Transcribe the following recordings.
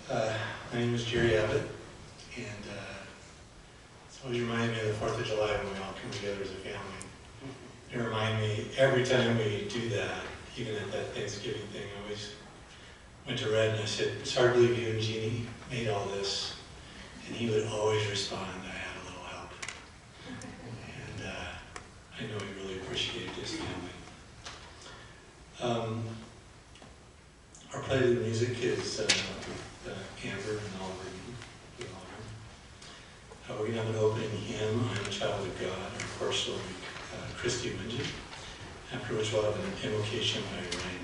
My name is Jerry Abbott, and it's always reminded me of the 4th of July when we all come together as a family. It reminds me, every time we do that, even at that Thanksgiving thing, I always went to Red and I said, "It's hard to believe you and Jeannie made all this." And he would always respond, "I had a little help." And I know he really appreciated his family. Our prelude music is Amber and Oliver. We're going to have an opening hymn, "I Am a Child of God," and of course will be Christy Winget, after which we'll have an invocation by Ryan.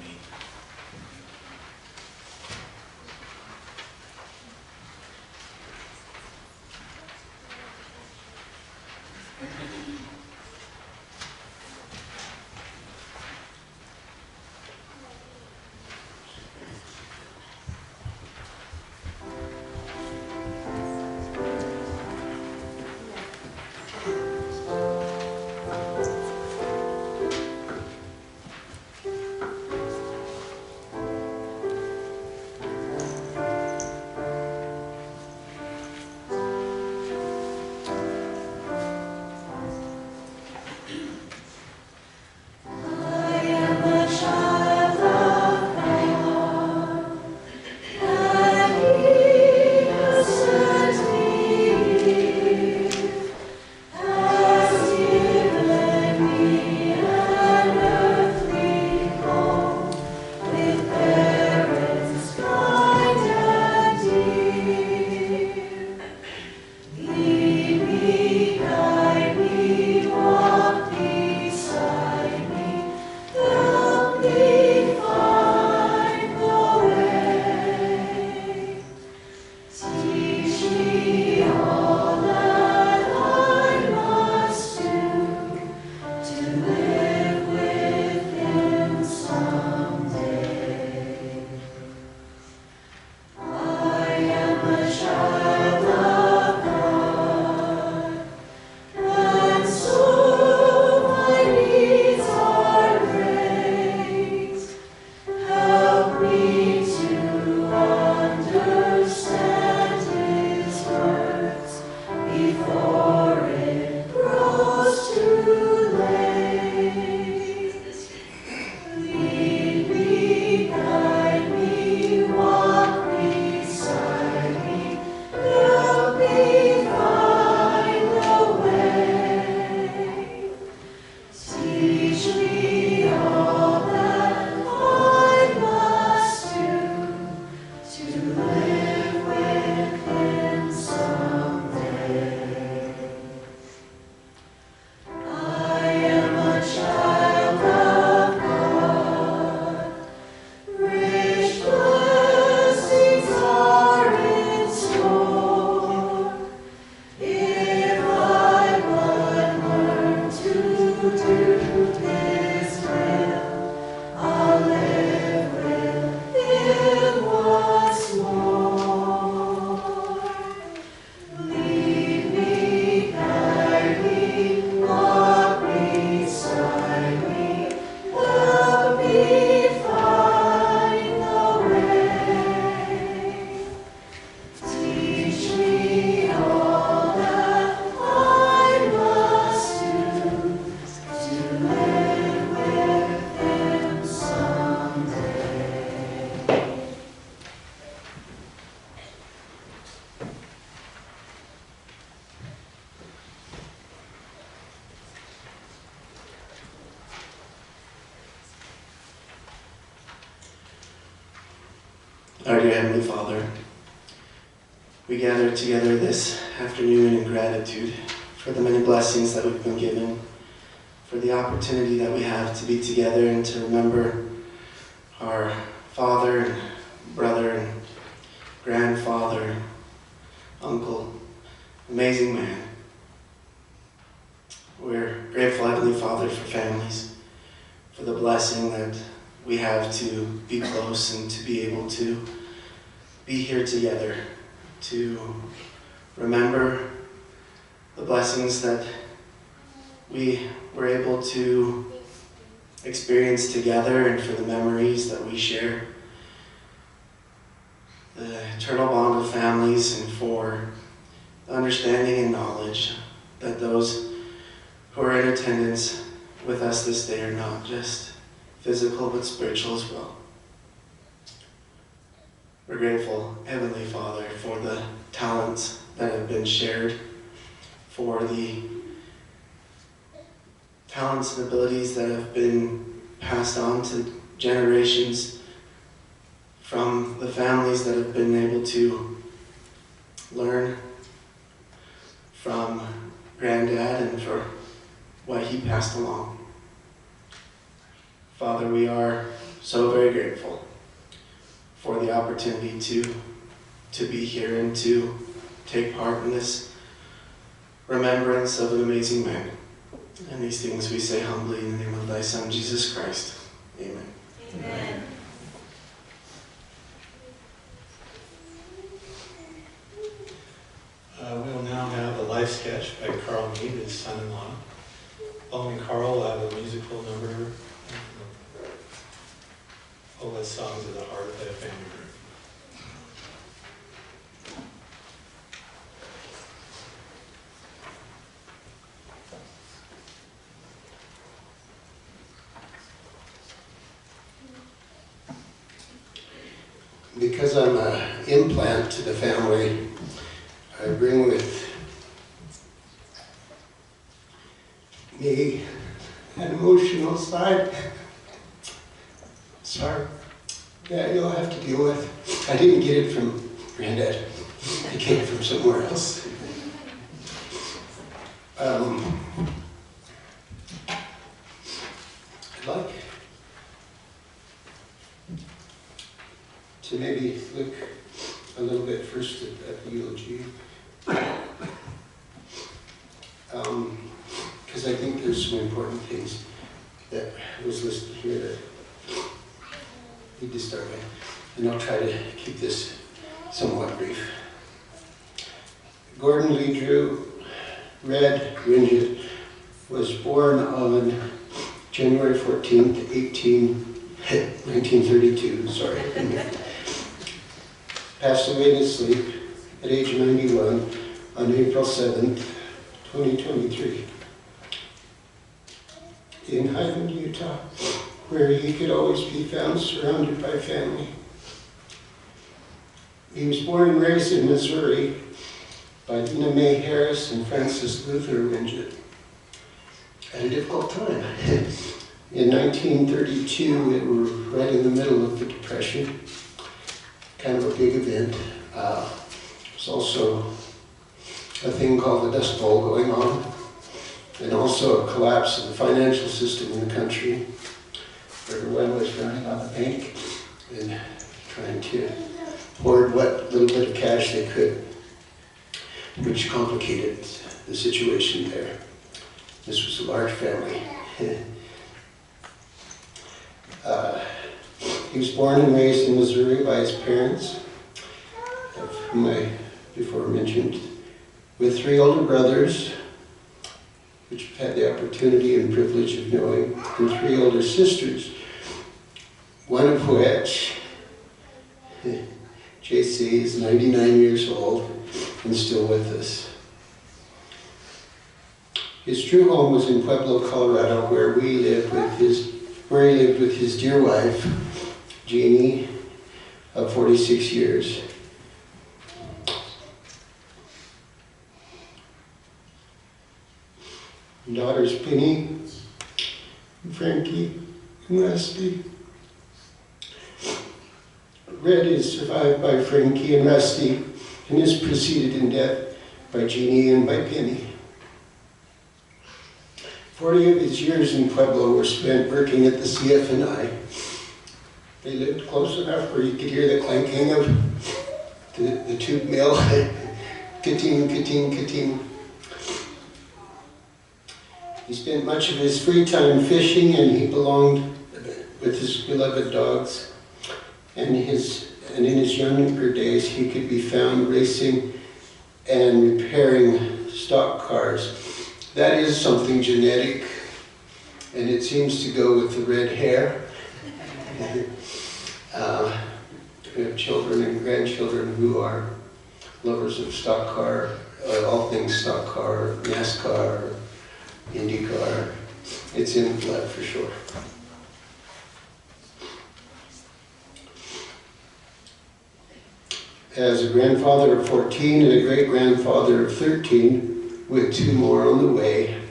Our dear Heavenly Father, we gather together this afternoon in gratitude for the many blessings that we've been given, for the opportunity that we have to be together and to remember our father and brother and grandfather, uncle, amazing man. We're grateful, Heavenly Father, for families, for the blessing that we have to be close and to be able to be here together, to remember the blessings that we were able to experience together and for the memories that we share. the eternal bond of families, and for understanding and knowledge that those who are in attendance with us this day are not just physical but spiritual as well. We're grateful, Heavenly Father, for the talents that have been shared, for the talents and abilities that have been passed on to generations from the families that have been able to learn from Granddad and for what he passed along. Father, we are so very grateful for the opportunity to be here and to take part in this remembrance of an amazing man. And these things we say humbly in the name of thy Son, Jesus Christ. Amen. Amen. We will now have a life sketch by Carl Mead, his son-in-law. Following Carl, we'll have a musical number, Ola's Songs of the Heart by a family group. Because I'm an implant to the family, I bring with me an emotional side. Sorry. Yeah, you'll have to deal with. I didn't get it from Granddad. I came from somewhere else. I'd like to maybe look a little bit first at the eulogy. Because I think there's some important things that was listed here that need to start with. And I'll try to keep this somewhat brief. Gordon Lee Drew, Red Winget, was born on January 14th, 1932, sorry. Passed away in his sleep at age 91 on April 7th, 2023. In Highland, Utah, where he could always be found surrounded by family. He was born and raised in Missouri by Dina Mae Harris and Francis Luther Winget at a difficult time. In 1932, it was right in the middle of the Depression, kind of a big event. There's also a thing called the Dust Bowl going on, and also a collapse of the financial system in the country. Everyone was running on the bank and trying to hoard what little bit of cash they could, which complicated the situation there. This was a large family. He was born and raised in Missouri by his parents, of whom I before mentioned, with 3 older brothers, which I've had the opportunity and privilege of knowing, and 3 older sisters, one of which, JC, is 99 years old and still with us. His true home was in Pueblo, Colorado, where he lived with his dear wife, Jeannie, of 46 years. Daughters Penny, Frankie, and Rusty. Red is survived by Frankie and Rusty, and is preceded in death by Jeannie and by Penny. 40 of his years in Pueblo were spent working at the CF&I. They lived close enough where you could hear the clanking of the tube mill. Ka-ting, ka-ting, ka-ting. He spent much of his free time fishing, and he belonged with his beloved dogs. And in his younger days, he could be found racing and repairing stock cars. That is something genetic, and it seems to go with the red hair. We have children and grandchildren who are lovers of stock car, all things stock car, NASCAR, IndyCar. It's in the blood for sure. As a grandfather of 14 and a great-grandfather of 13, with 2 more on the way,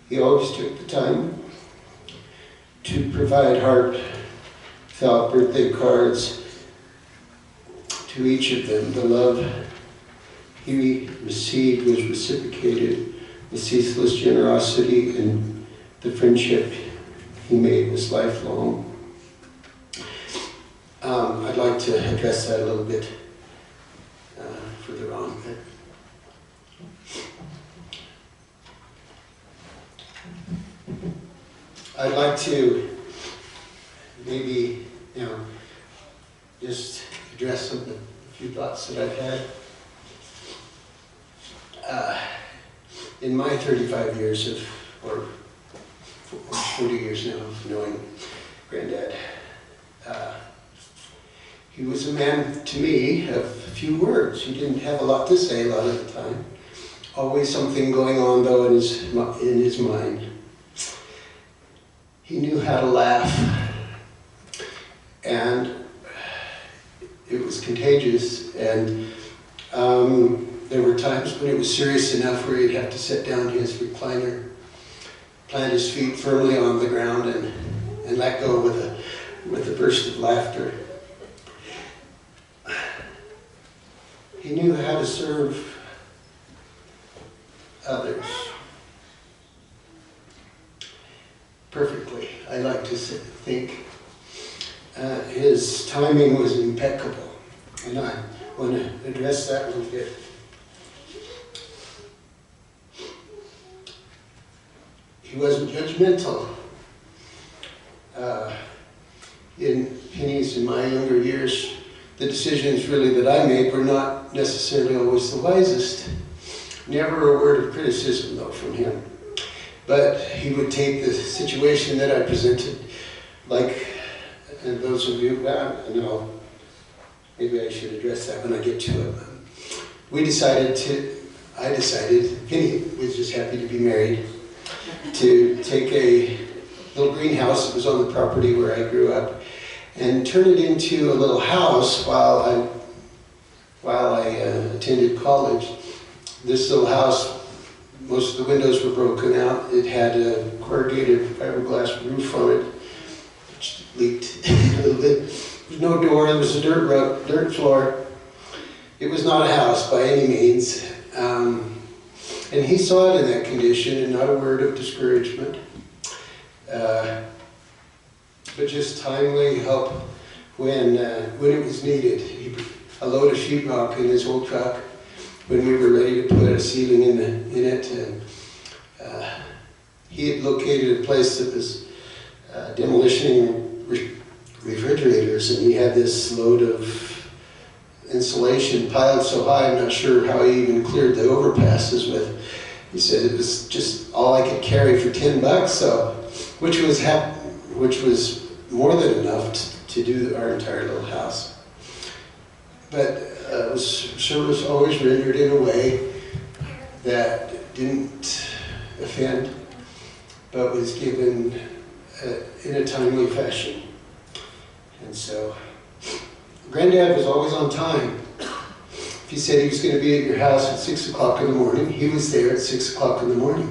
he always took the time to provide heartfelt birthday cards to each of them. The love he received was reciprocated with ceaseless generosity, and the friendship he made was lifelong. I'd like to address that a little bit further on. I'd like to maybe, just address a few thoughts that I've had. In my 35 years or 40 years now of knowing Granddad, he was a man, to me, of few words. He didn't have a lot to say a lot of the time. Always something going on, though, in his mind. He knew how to laugh, and it was contagious. And there were times when it was serious enough where he'd have to set down his recliner, plant his feet firmly on the ground, and let go with a burst of laughter. He knew how to serve others perfectly, I like to think. His timing was impeccable, and I want to address that a little bit. He wasn't judgmental. In Penny's, in my younger years, the decisions really that I made were not necessarily always the wisest. Never a word of criticism, though, from him. But he would take the situation that I presented, like, and those of you, well, maybe I should address that when I get to it. I decided, Penny was just happy to be married, to take a little greenhouse that was on the property where I grew up and turn it into a little house while I attended college. This little house, most of the windows were broken out. It had a corrugated fiberglass roof on it, which leaked a little bit. There was no door, there was a dirt floor. It was not a house by any means. And he saw it in that condition, and not a word of discouragement. But just timely help when it was needed. A load of sheetrock in his old truck when we were ready to put a ceiling in it. And he had located a place that was demolishing refrigerators, and he had this load of insulation piled so high, I'm not sure how he even cleared the overpasses with. He said it was just all I could carry for $10, so which was more than enough to do our entire little house. But service always rendered in a way that didn't offend, but was given in a timely fashion. And so, Granddad was always on time. If he said he was going to be at your house at 6 o'clock in the morning, he was there at 6 o'clock in the morning.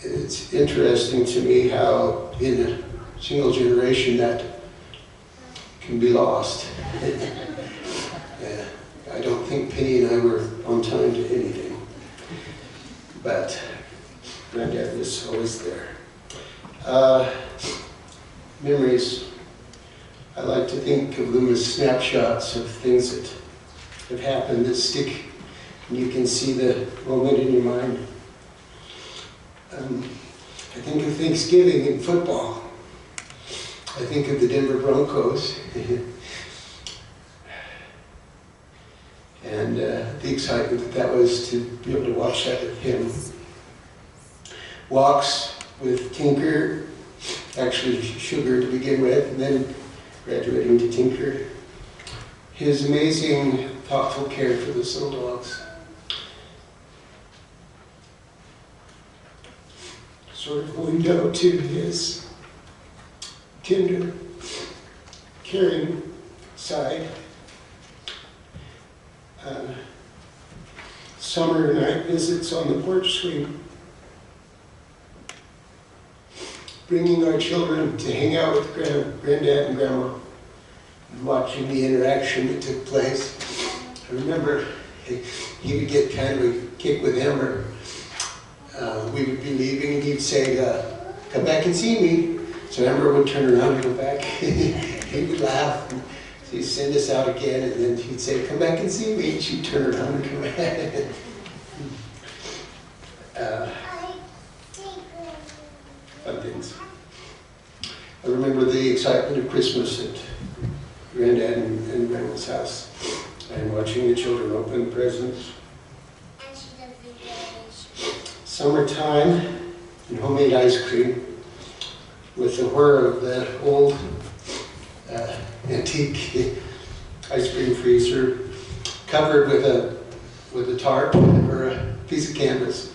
It's interesting to me how in a single generation that can be lost. I don't think Penny and I were on time to anything, but Granddad was always there. Memories, I like to think of them as snapshots of things that have happened that stick, and you can see the moment in your mind. I think of Thanksgiving in football. I think of the Denver Broncos and the excitement that was to be able to watch that with him. Walks with Tinker, actually Sugar to begin with, and then graduating to tinker. His amazing, thoughtful care for those little dogs. Sort of a window to his tender, caring side. Summer night visits on the porch swing. Bringing our children to hang out with Granddad and Grandma and watching the interaction that took place. I remember he would get kind of a kick with him, or we would be leaving and he'd say, come back and see me. So Amber would turn around and go back. He would laugh. And he'd send us out again, and then he'd say, come back and see me. And she'd turn around and come back. Fun things. I remember the excitement of Christmas at Granddad and Grandma's house, and watching the children open presents. Summertime and homemade ice cream with the whir of that old antique ice cream freezer covered with a tarp or a piece of canvas.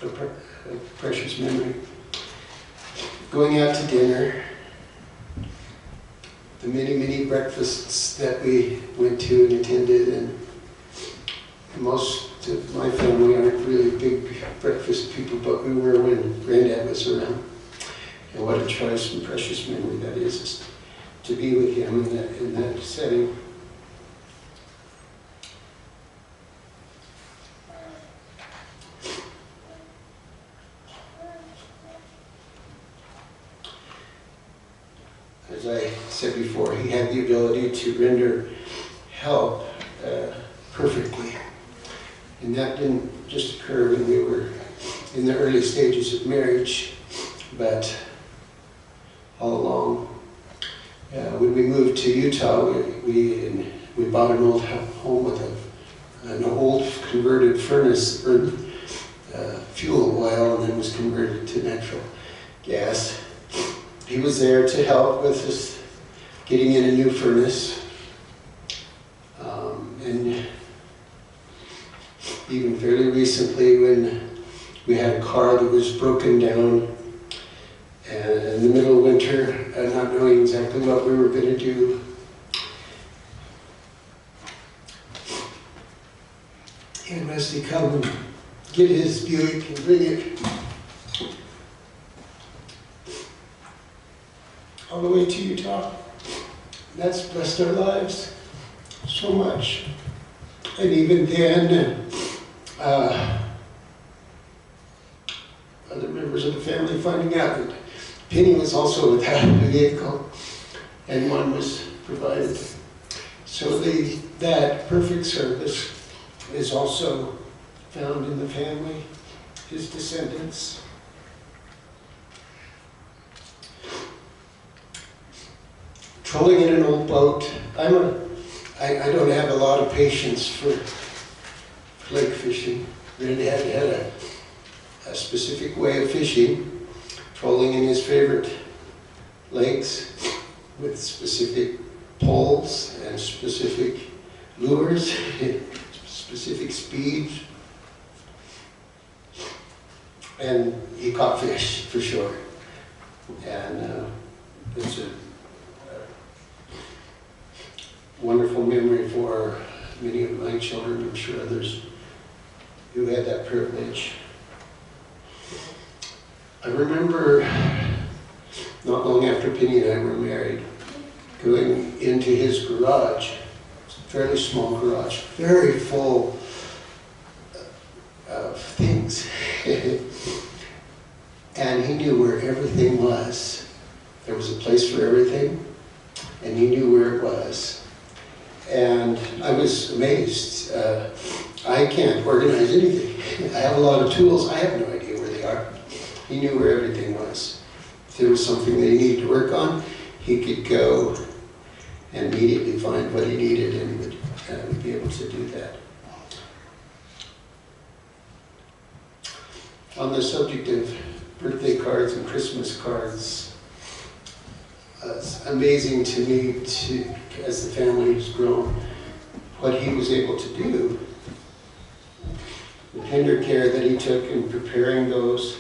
A precious memory. Going out to dinner, the many breakfasts that we went to and attended, and most of my family aren't really big breakfast people, but we were when Granddad was around. And what a choice and precious memory that is to be with him in that setting. As I said before, he had the ability to render help perfectly. And that didn't just occur when we were in the early stages of marriage, but all along. When we moved to Utah, we bought an old home with an old converted furnace, burned fuel oil, and then was converted to natural gas. He was there to help with us getting in a new furnace. And even fairly recently, when we had a car that was broken down, and in the middle of winter, not knowing exactly what we were going to do, he had Wesley come and get his Buick and bring it all the way to Utah. That's blessed our lives so much. And even then, other members of the family finding out that Penny was also without a vehicle, and one was provided. So that perfect service is also found in the family, his descendants. Trolling in an old boat. I don't have a lot of patience for lake fishing. Granddad had a specific way of fishing, trolling in his favorite lakes with specific poles and specific lures, specific speeds. And he caught fish, for sure. And it's a wonderful memory for many of my children, I'm sure others who had that privilege. I remember not long after Penny and I were married, going into his garage, fairly small garage, very full of things. And he knew where everything was. There was a place for everything, and he knew where it was. And I was amazed. I can't organize anything. I have a lot of tools. I have no idea where they are. He knew where everything was. If there was something that he needed to work on, he could go and immediately find what he needed and would be able to do that. On the subject of birthday cards and Christmas cards. It's amazing to me, as the family has grown, what he was able to do. The tender care that he took in preparing those,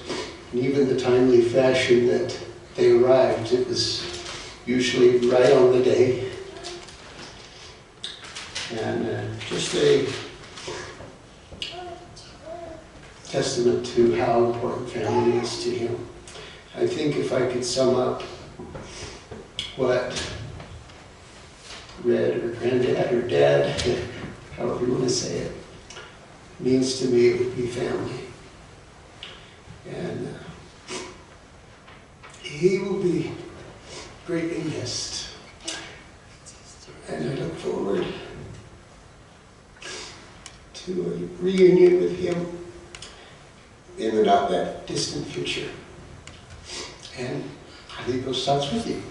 and even the timely fashion that they arrived. It was usually right on the day. And just a testament to how important family is to him. I think if I could sum up what Red or Granddad or Dad, however you want to say it, means to me, it would be family. And he will be greatly missed. And I look forward to a reunion with him in the not that distant future. And I leave those thoughts with you.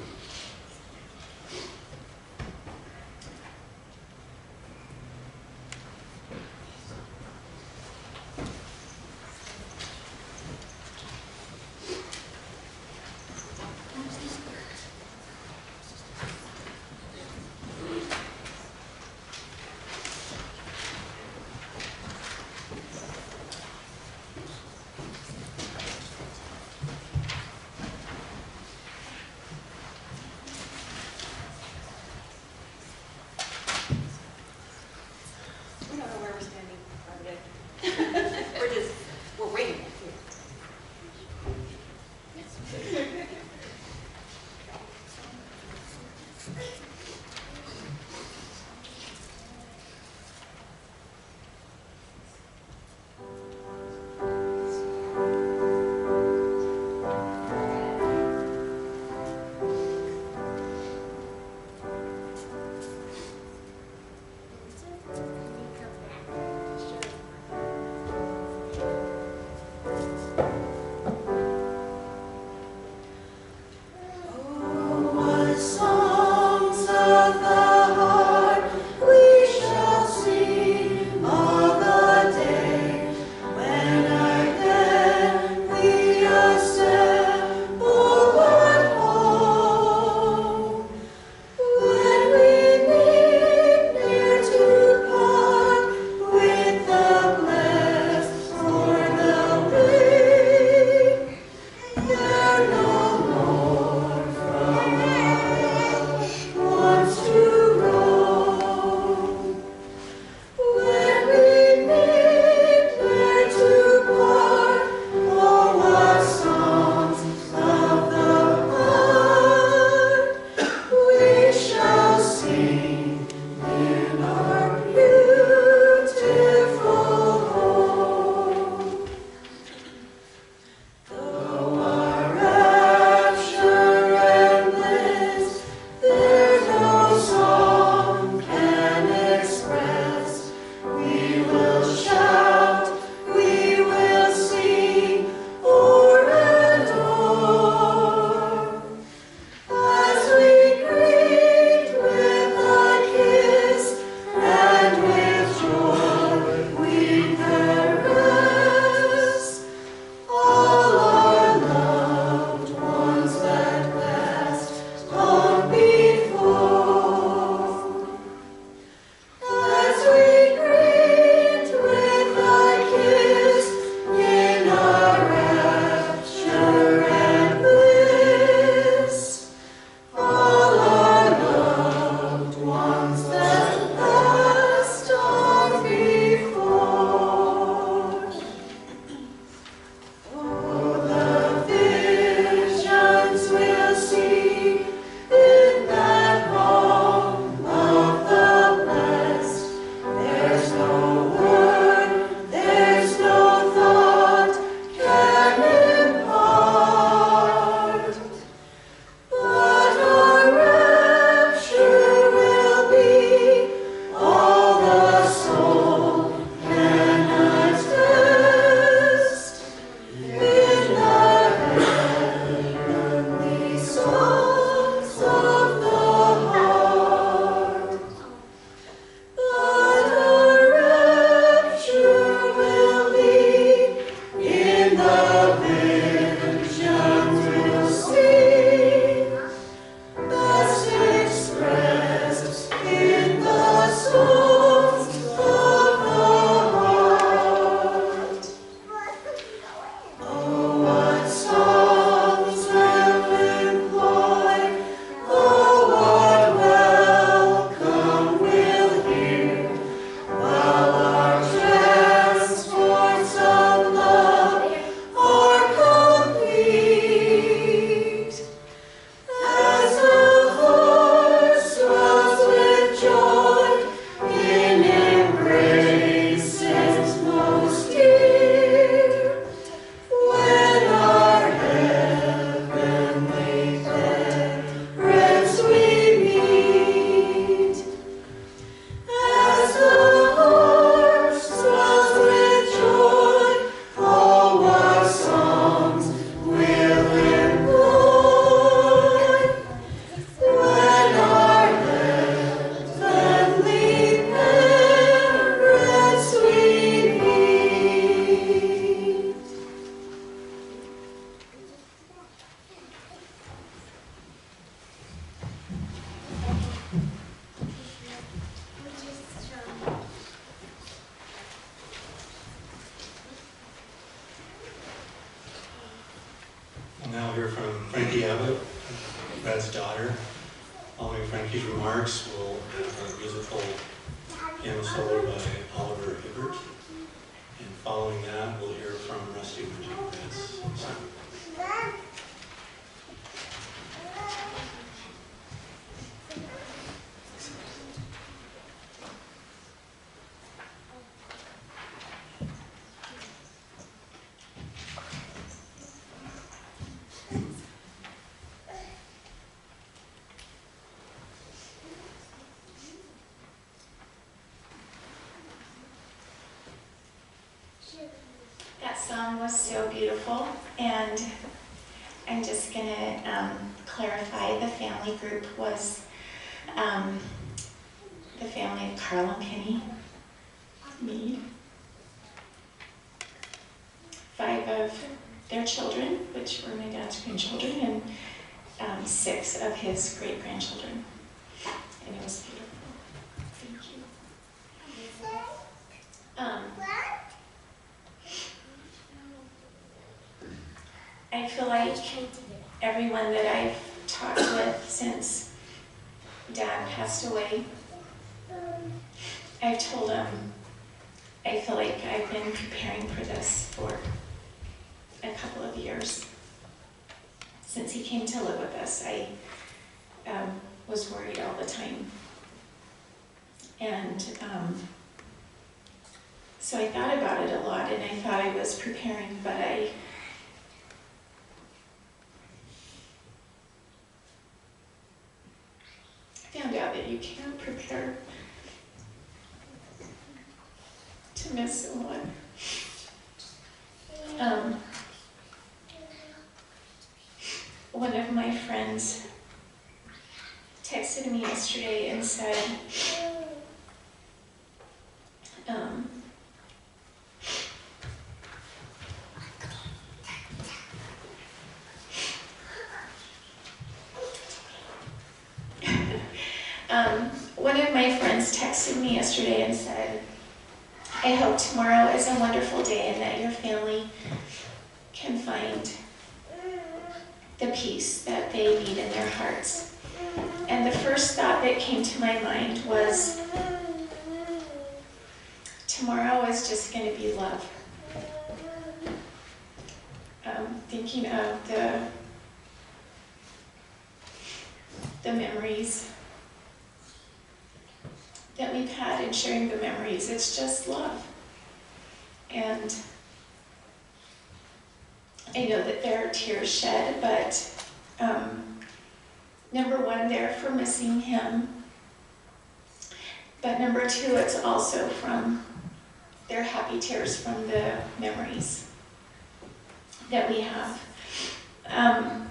Following Frankie's remarks, we'll have a musical piano solo by Oliver Hibbert. And following that, we'll hear from Rusty Winget. That song was so beautiful, and I'm just going to clarify the family group was the family of Carl and Penny Mead, 5 of their children, which were my dad's grandchildren, and 6 of his great-grandchildren. And it was beautiful. Thank you. I feel like everyone that I've talked with since Dad passed away, I've told them I feel like I've been preparing for this for a couple of years. Since he came to live with us, I was worried all the time. And so I thought about it a lot, and I thought I was preparing, but I found out that you can't prepare to miss someone. One of my friends texted me yesterday and said, one of my friends texted me yesterday and said, I hope tomorrow is a wonderful day and that your family can find the peace that they need in their hearts. And the first thought that came to my mind was, tomorrow is just going to be love. Thinking of the memories that we've had and sharing the memories. It's just love. And I know that there are tears shed, but number one, they're for missing him. But number two, it's also from their happy tears from the memories that we have.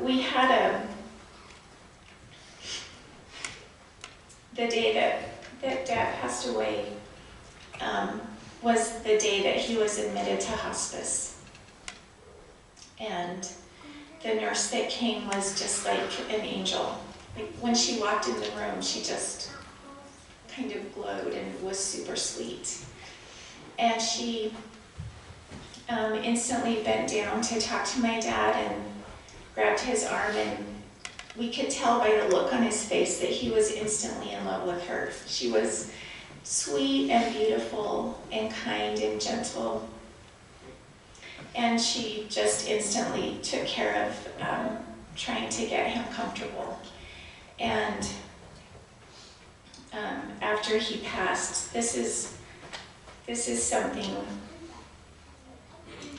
We had the day that Dad passed away was the day that he was admitted to hospice. And the nurse that came was just like an angel. Like when she walked in the room, she just kind of glowed and was super sweet. And she instantly bent down to talk to my dad and grabbed his arm, and we could tell by the look on his face that he was instantly in love with her. She was sweet and beautiful and kind and gentle. And she just instantly took care of trying to get him comfortable. And after he passed, this is something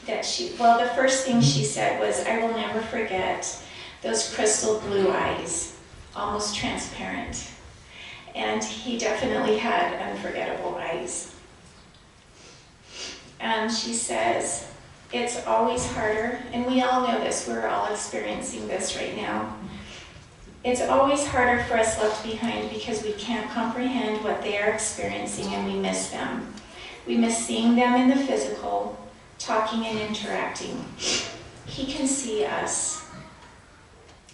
that the first thing she said was, I will never forget those crystal blue eyes, almost transparent. And he definitely had unforgettable eyes. And she says, it's always harder, and we all know this, we're all experiencing this right now. It's always harder for us left behind because we can't comprehend what they are experiencing and we miss them. We miss seeing them in the physical, talking and interacting. He can see us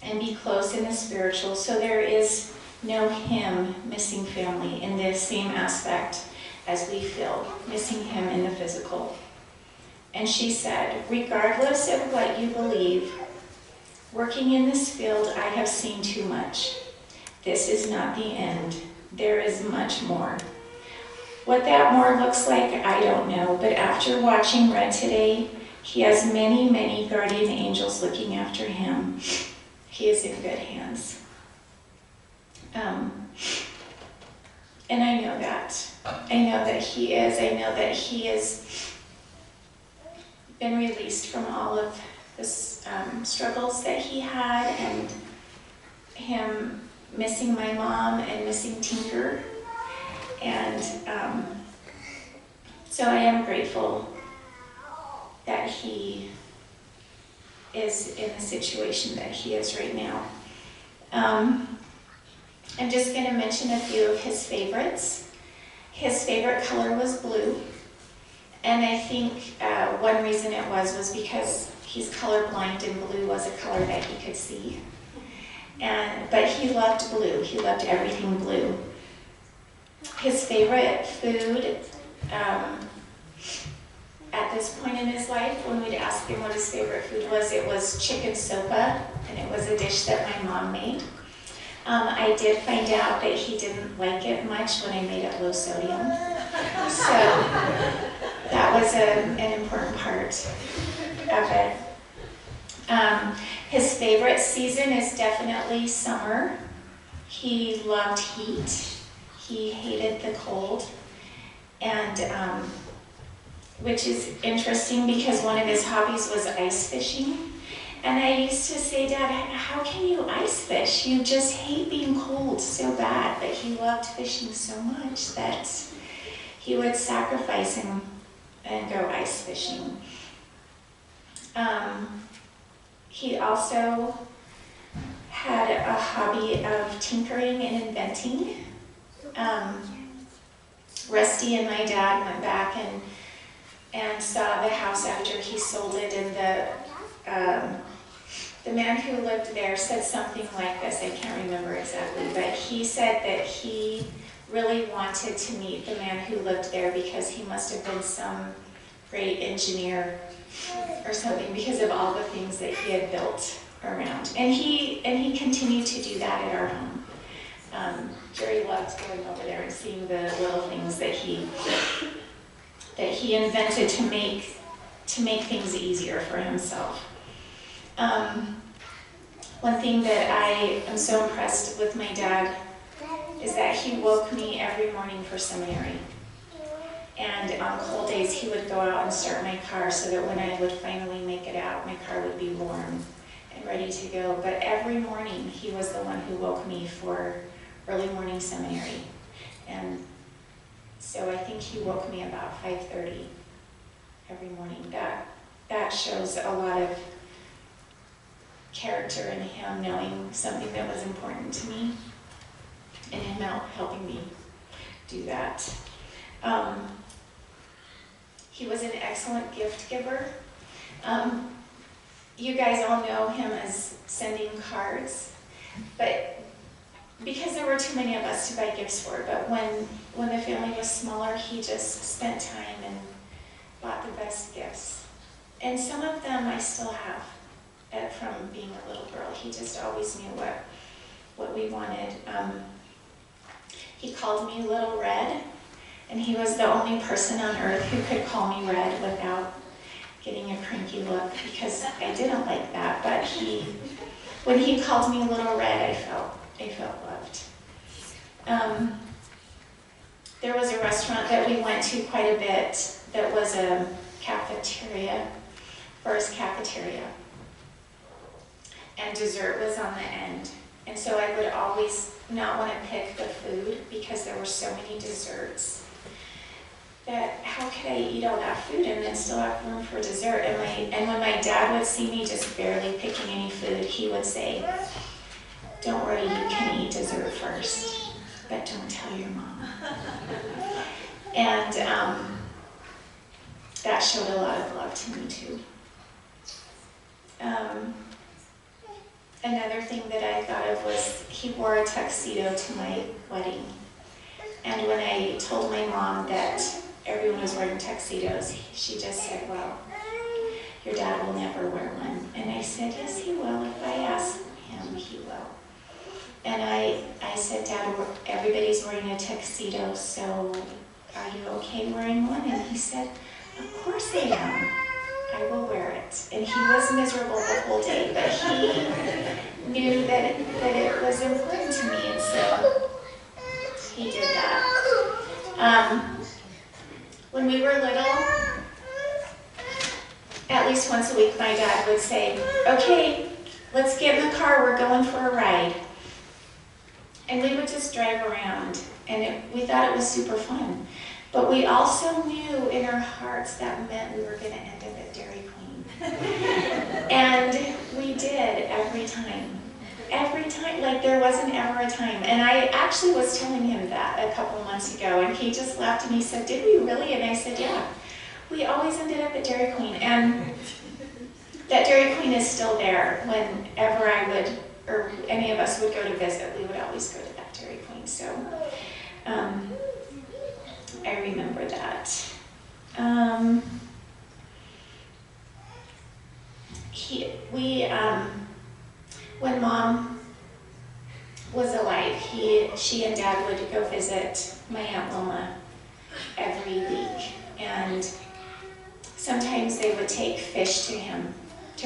and be close in the spiritual, so there is no him missing family in the same aspect as we feel, missing him in the physical. And she said, regardless of what you believe, working in this field, I have seen too much. this is not the end. There is much more. What that more looks like, I don't know, but after watching Red today, he has many, many guardian angels looking after him. He is in good hands. And I know that. I know that he is. I know that he has been released from all of the struggles that he had, and him missing my mom and missing Tinker. And so I am grateful that he is in the situation that he is right now. I'm just going to mention a few of his favorites. His favorite color was blue, and I think one reason it was because he's colorblind and blue was a color that he could see. But he loved blue. He loved everything blue. His favorite food at this point in his life, when we'd ask him what his favorite food was, it was chicken sopa, and it was a dish that my mom made. I did find out that he didn't like it much when I made it low sodium. So that was an important part of it. His favorite season is definitely summer. He loved heat. He hated the cold. And which is interesting because one of his hobbies was ice fishing. And I used to say, Dad, how can you ice fish? You just hate being cold so bad. But he loved fishing so much that he would sacrifice him and go ice fishing. He also had a hobby of tinkering and inventing. Rusty and my dad went back and saw the house after he sold it, and the man who lived there said something like this. I can't remember exactly, but he said that he really wanted to meet the man who lived there because he must have been some great engineer or something because of all the things that he had built around. And he continued to do that at our home. Jerry loved going over there and seeing the little things that he invented to make things easier for himself. One thing that I am so impressed with my dad is that he woke me every morning for seminary. And on cold days, he would go out and start my car so that when I would finally make it out, my car would be warm and ready to go. But every morning, he was the one who woke me for early morning seminary. And so I think he woke me about 5:30 every morning. That shows a lot of character in him, knowing something that was important to me, and him helping me do that. He was an excellent gift giver. You guys all know him as sending cards, but because there were too many of us to buy gifts for, but when the family was smaller, he just spent time and bought the best gifts. And some of them I still have from being a little girl. He just always knew what we wanted. He called me Little Red, and he was the only person on earth who could call me Red without getting a cranky look, because I didn't like that, but when he called me Little Red, I felt loved. There was a restaurant that we went to quite a bit that was a cafeteria, first cafeteria, and dessert was on the end. And so I would always not want to pick the food because there were so many desserts that how could I eat all that food and then still have room for dessert? And when my dad would see me just barely picking any food, he would say, "Don't worry, you can eat dessert first, but don't tell your mom." And that showed a lot of love to me too. Another thing that I thought of was he wore a tuxedo to my wedding. And when I told my mom that everyone was wearing tuxedos, she just said, "Well, your dad will never wear one." And I said, "Yes, he will. If I ask him, he will." And I said, Dad, everybody's wearing a tuxedo, so are you okay wearing one? And he said, of course I am. I will wear it. And he was miserable the whole day, but he knew that it was important to me, and so he did that. When we were little, at least once a week, my dad would say, okay, let's get in the car, we're going for a ride. And we would just drive around, and we thought it was super fun. But we also knew in our hearts that meant we were going to end up at Dairy Queen. And we did every time. Every time, like there wasn't ever a time. And I actually was telling him that a couple months ago, and he just laughed and he said, did we really? And I said, yeah. We always ended up at Dairy Queen. And that Dairy Queen is still there. Whenever I would, or any of us would go to visit, we would always go to that Dairy Queen. So I remember that. When Mom was alive, she and Dad would go visit my Aunt Wilma every week, and sometimes they would take fish to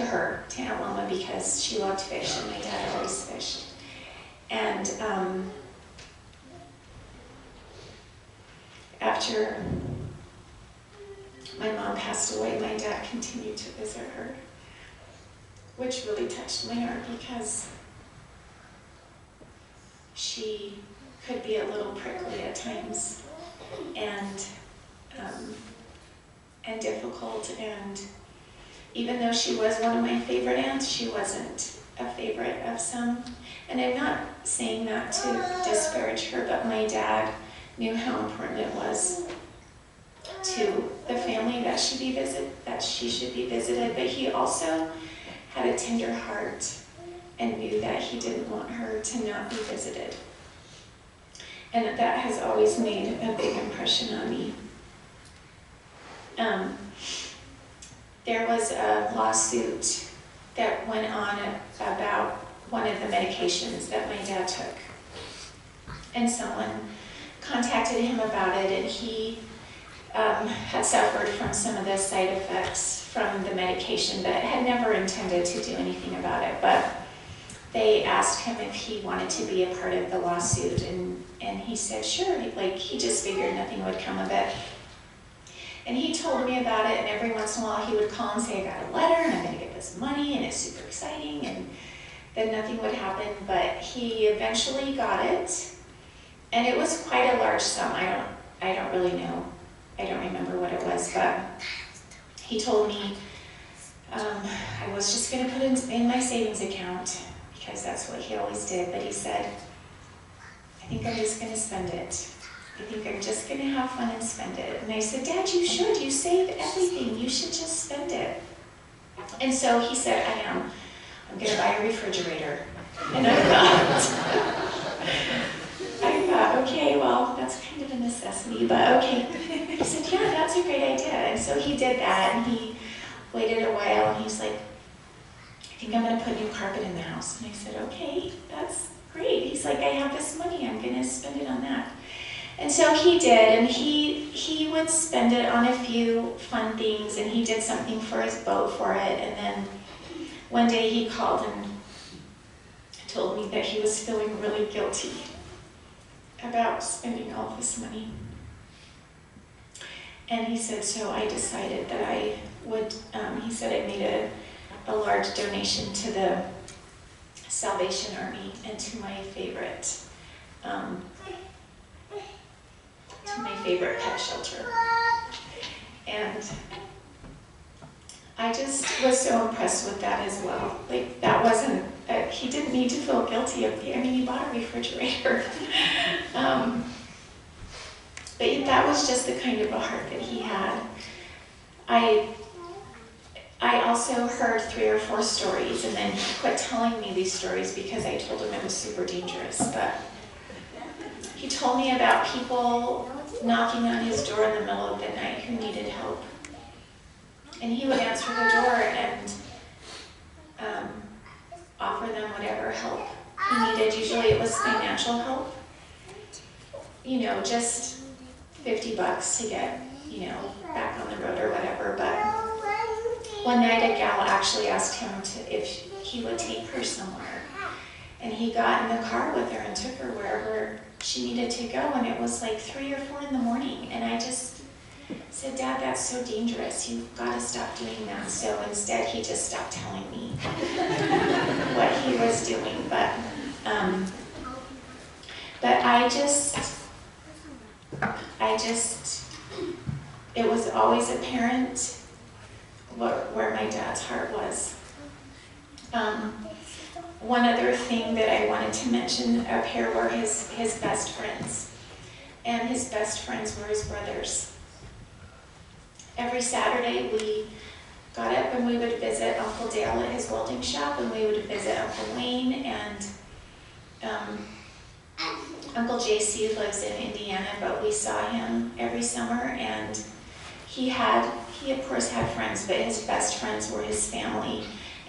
her, to Aunt Wilma, because she loved fish, and my dad always fished. And after my mom passed away, my dad continued to visit her, which really touched my heart because she could be a little prickly at times and difficult, and even though she was one of my favorite aunts, she wasn't a favorite of some. And I'm not saying that to disparage her, but my dad knew how important it was to the family that she should be visited, but he also had a tender heart and knew that he didn't want her to not be visited. And that has always made a big impression on me. There was a lawsuit that went on about one of the medications that my dad took. And someone contacted him about it, and he had suffered from some of the side effects from the medication, but had never intended to do anything about it. But they asked him if he wanted to be a part of the lawsuit, and he said sure. He just figured nothing would come of it. And he told me about it, and every once in a while he would call and say, I got a letter, and I'm going to get this money, and it's super exciting, and then nothing would happen. But he eventually got it, and it was quite a large sum. I don't really know. I don't remember what it was, but he told me I was just going to put it in my savings account, because that's what he always did. But he said, I think I'm just going to spend it. I think I'm just going to have fun and spend it. And I said, Dad, you should. You save everything. You should just spend it. And so he said, I am. I'm going to buy a refrigerator. And I thought, okay, well, that's kind of a necessity, but okay. He said, yeah, that's a great idea. And so he did that, and he waited a while, and he's like, I think I'm going to put new carpet in the house. And I said, okay, that's great. He's like, I have this money. I'm going to spend it on that. And so he did, and he would spend it on a few fun things, and he did something for his boat for it. And then one day he called and told me that he was feeling really guilty about spending all this money. And he said, so I decided that I would, he said I made a large donation to the Salvation Army and to my favorite pet shelter. And I just was so impressed with that as well. Like, that wasn't, he didn't need to feel guilty of, he bought a refrigerator. But that was just the kind of a heart that he had. I also heard 3 or 4 stories, and then he quit telling me these stories because I told him it was super dangerous. But he told me about people knocking on his door in the middle of the night who needed help. And he would answer the door and offer them whatever help he needed. Usually it was financial help. You know, just $50 to get, you know, back on the road or whatever. But one night a gal actually asked him if he would take her somewhere. And he got in the car with her and took her wherever she needed to go. And it was like 3 or 4 in the morning. And I just said, Dad, that's so dangerous. You've got to stop doing that. So instead he just stopped telling me what he was doing. But it was always apparent where my dad's heart was. One other thing that I wanted to mention up here were his best friends. And his best friends were his brothers. Every Saturday we got up and we would visit Uncle Dale at his welding shop, and we would visit Uncle Wayne, and Uncle JC lives in Indiana, but we saw him every summer, and he of course had friends, but his best friends were his family,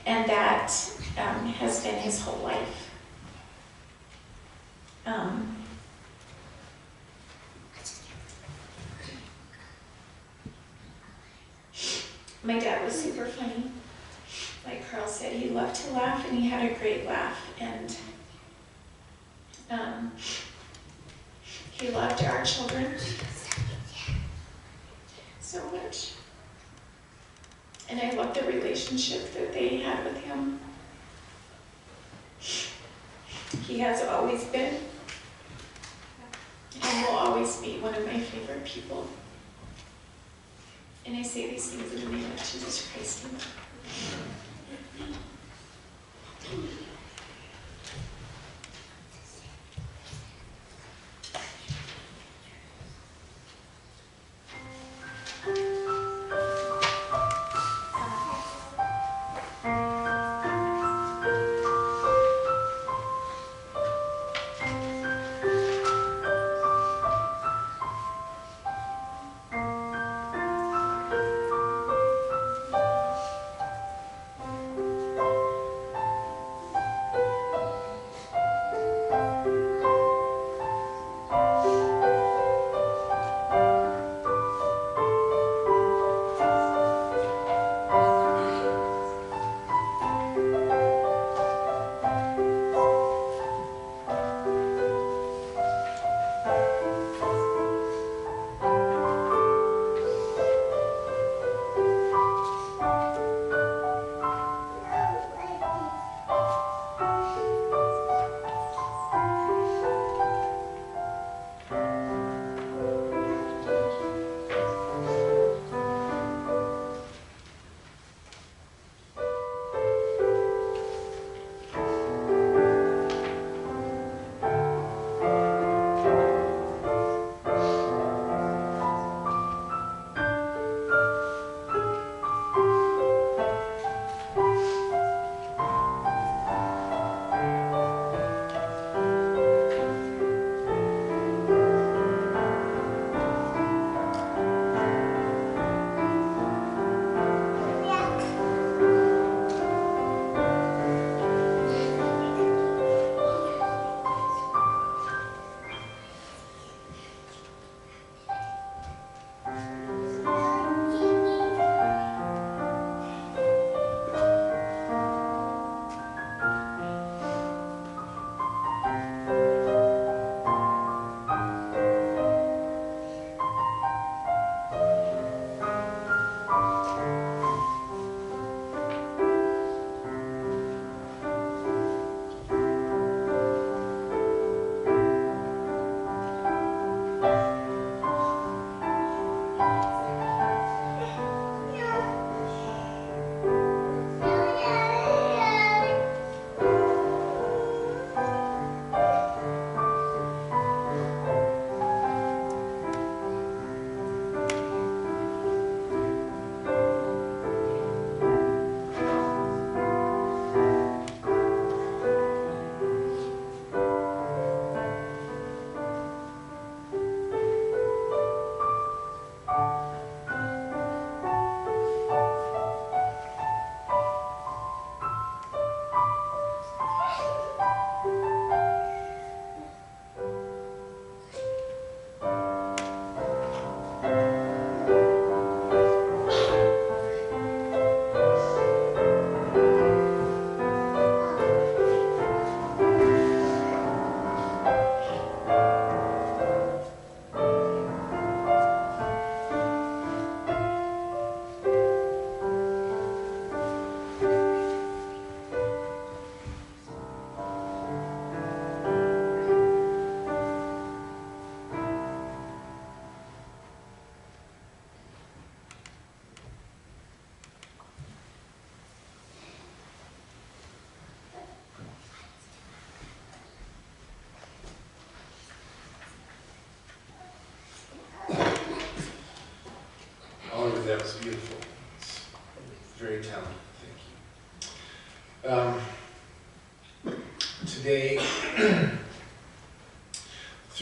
and that has been his whole life. My dad was super funny. Like Carl said, he loved to laugh, and he had a great laugh, and he loved our children so much. And I love the relationship that they had with him. He has always been and will always be one of my favorite people. And I say these things in the name of Jesus Christ. Amen.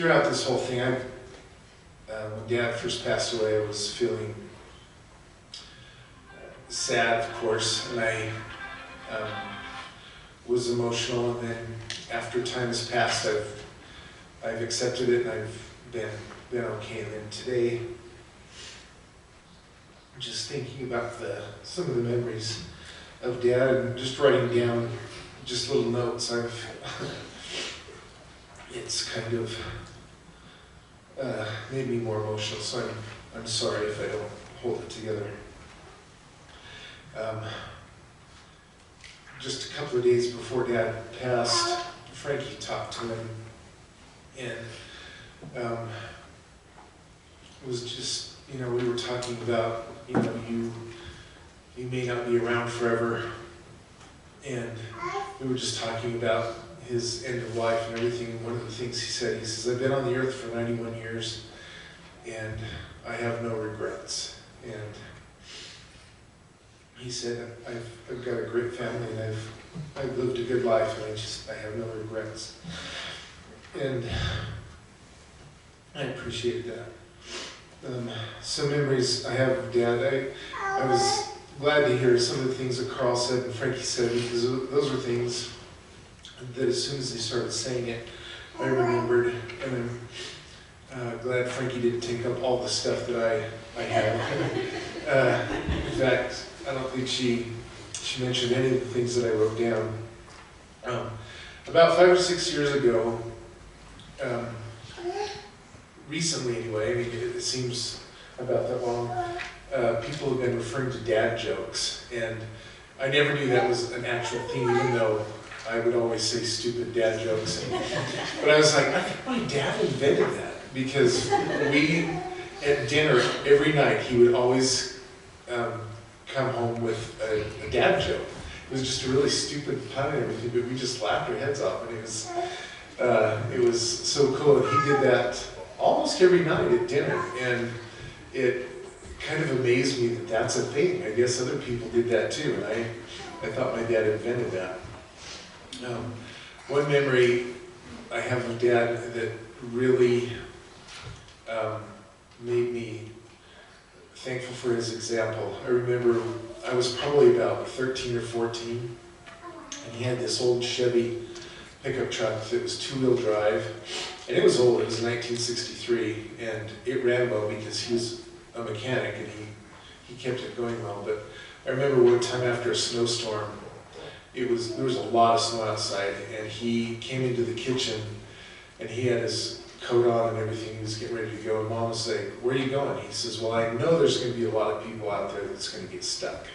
throughout this whole thing, when Dad first passed away, I was feeling sad, of course, and I was emotional. And then after time has passed, I've accepted it, and I've been okay. And then today, just thinking about some of the memories of Dad, and just writing down just little notes, it's kind of made me more emotional. So I'm sorry if I don't hold it together. Just a couple of days before Dad passed, Frankie talked to him, and it was just, we were talking about, you may not be around forever, and we were just talking about his end of life and everything. And one of the things he says, I've been on the earth for 91 years, and I have no regrets. And he said, I've got a great family, and I've lived a good life, and I have no regrets. And I appreciate that. Some memories I have of Dad. I was glad to hear some of the things that Carl said and Frankie said, because those were things that as soon as they started saying it, I remembered. And I'm glad Frankie didn't take up all the stuff that I had. In fact, I don't think she mentioned any of the things that I wrote down. About 5 or 6 years ago, recently anyway, I mean, it seems about that long, people have been referring to dad jokes, and I never knew that was an actual thing, even though I would always say stupid dad jokes. But I was like, I think my dad invented that, because at dinner every night, he would always come home with a dad joke. It was just a really stupid pun and everything, but we just laughed our heads off, and it was so cool. And he did that almost every night at dinner, and it kind of amazed me that that's a thing. I guess other people did that too, and I thought my dad invented that. One memory I have of Dad that really made me thankful for his example. I remember I was probably about 13 or 14, and he had this old Chevy pickup truck that was 2-wheel drive, and it was old. It was 1963, and it ran well because he was a mechanic, and he kept it going well. But I remember one time after a snowstorm, there was a lot of snow outside, and he came into the kitchen, and he had his coat on and everything. He was getting ready to go, and Mom was like, "Where are you going?" He says, "Well, I know there's going to be a lot of people out there that's going to get stuck,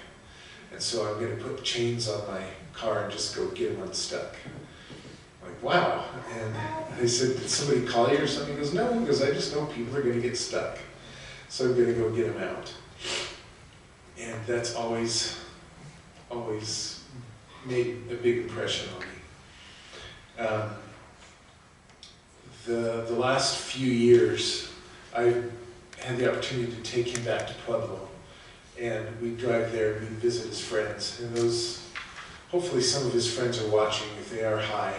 and so I'm going to put chains on my car and just go get them unstuck." I'm like, wow. And I said, "Did somebody call you or something?" He goes, "No," he goes, "I just know people are going to get stuck, so I'm going to go get them out." And that's always made a big impression on me. The last few years, I've had the opportunity to take him back to Pueblo, and we drive there and we visit his friends. And hopefully some of his friends are watching. If they are, hi.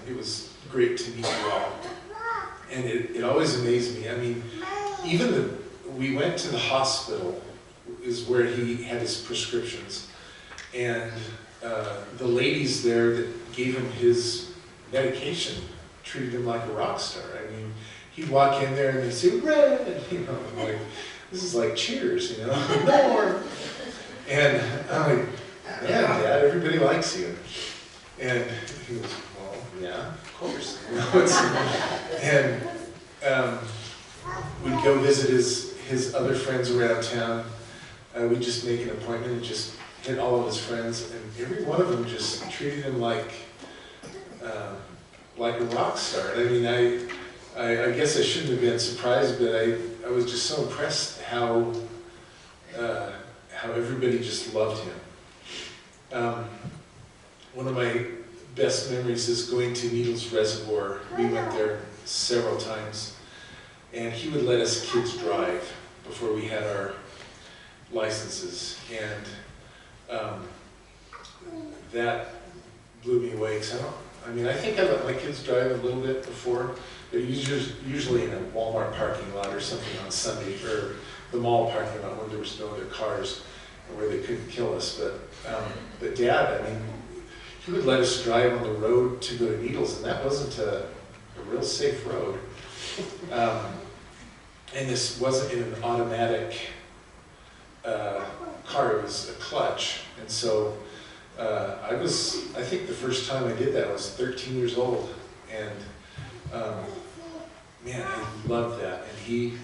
It was great to meet you all. And it always amazed me. I mean, we went to the hospital, is where he had his prescriptions. And the ladies there that gave him his medication treated him like a rock star. I mean, he'd walk in there and they'd say, "Red," I'm like, this is like Cheers, more. And I'm like, "Yeah, Dad, everybody likes you." And he goes, "Well, yeah, of course." And we'd go visit his other friends around town. We'd just make an appointment and just hit all of his friends, and every one of them just treated him like a rock star. I mean, I guess I shouldn't have been surprised, but I was just so impressed how everybody just loved him. One of my best memories is going to Needles Reservoir. We went there several times, and he would let us kids drive before we had our licenses, and that blew me away, because I mean, I think I let my kids drive a little bit before. They're usually in a Walmart parking lot or something on Sunday, or the mall parking lot when there was no other cars, where they couldn't kill us. But Dad, I mean, he would let us drive on the road to go to Needles, and that wasn't a real safe road. And this wasn't in an automatic car, it was a clutch. And so I think the first time I did that, I was 13 years old. And man, I loved that. And he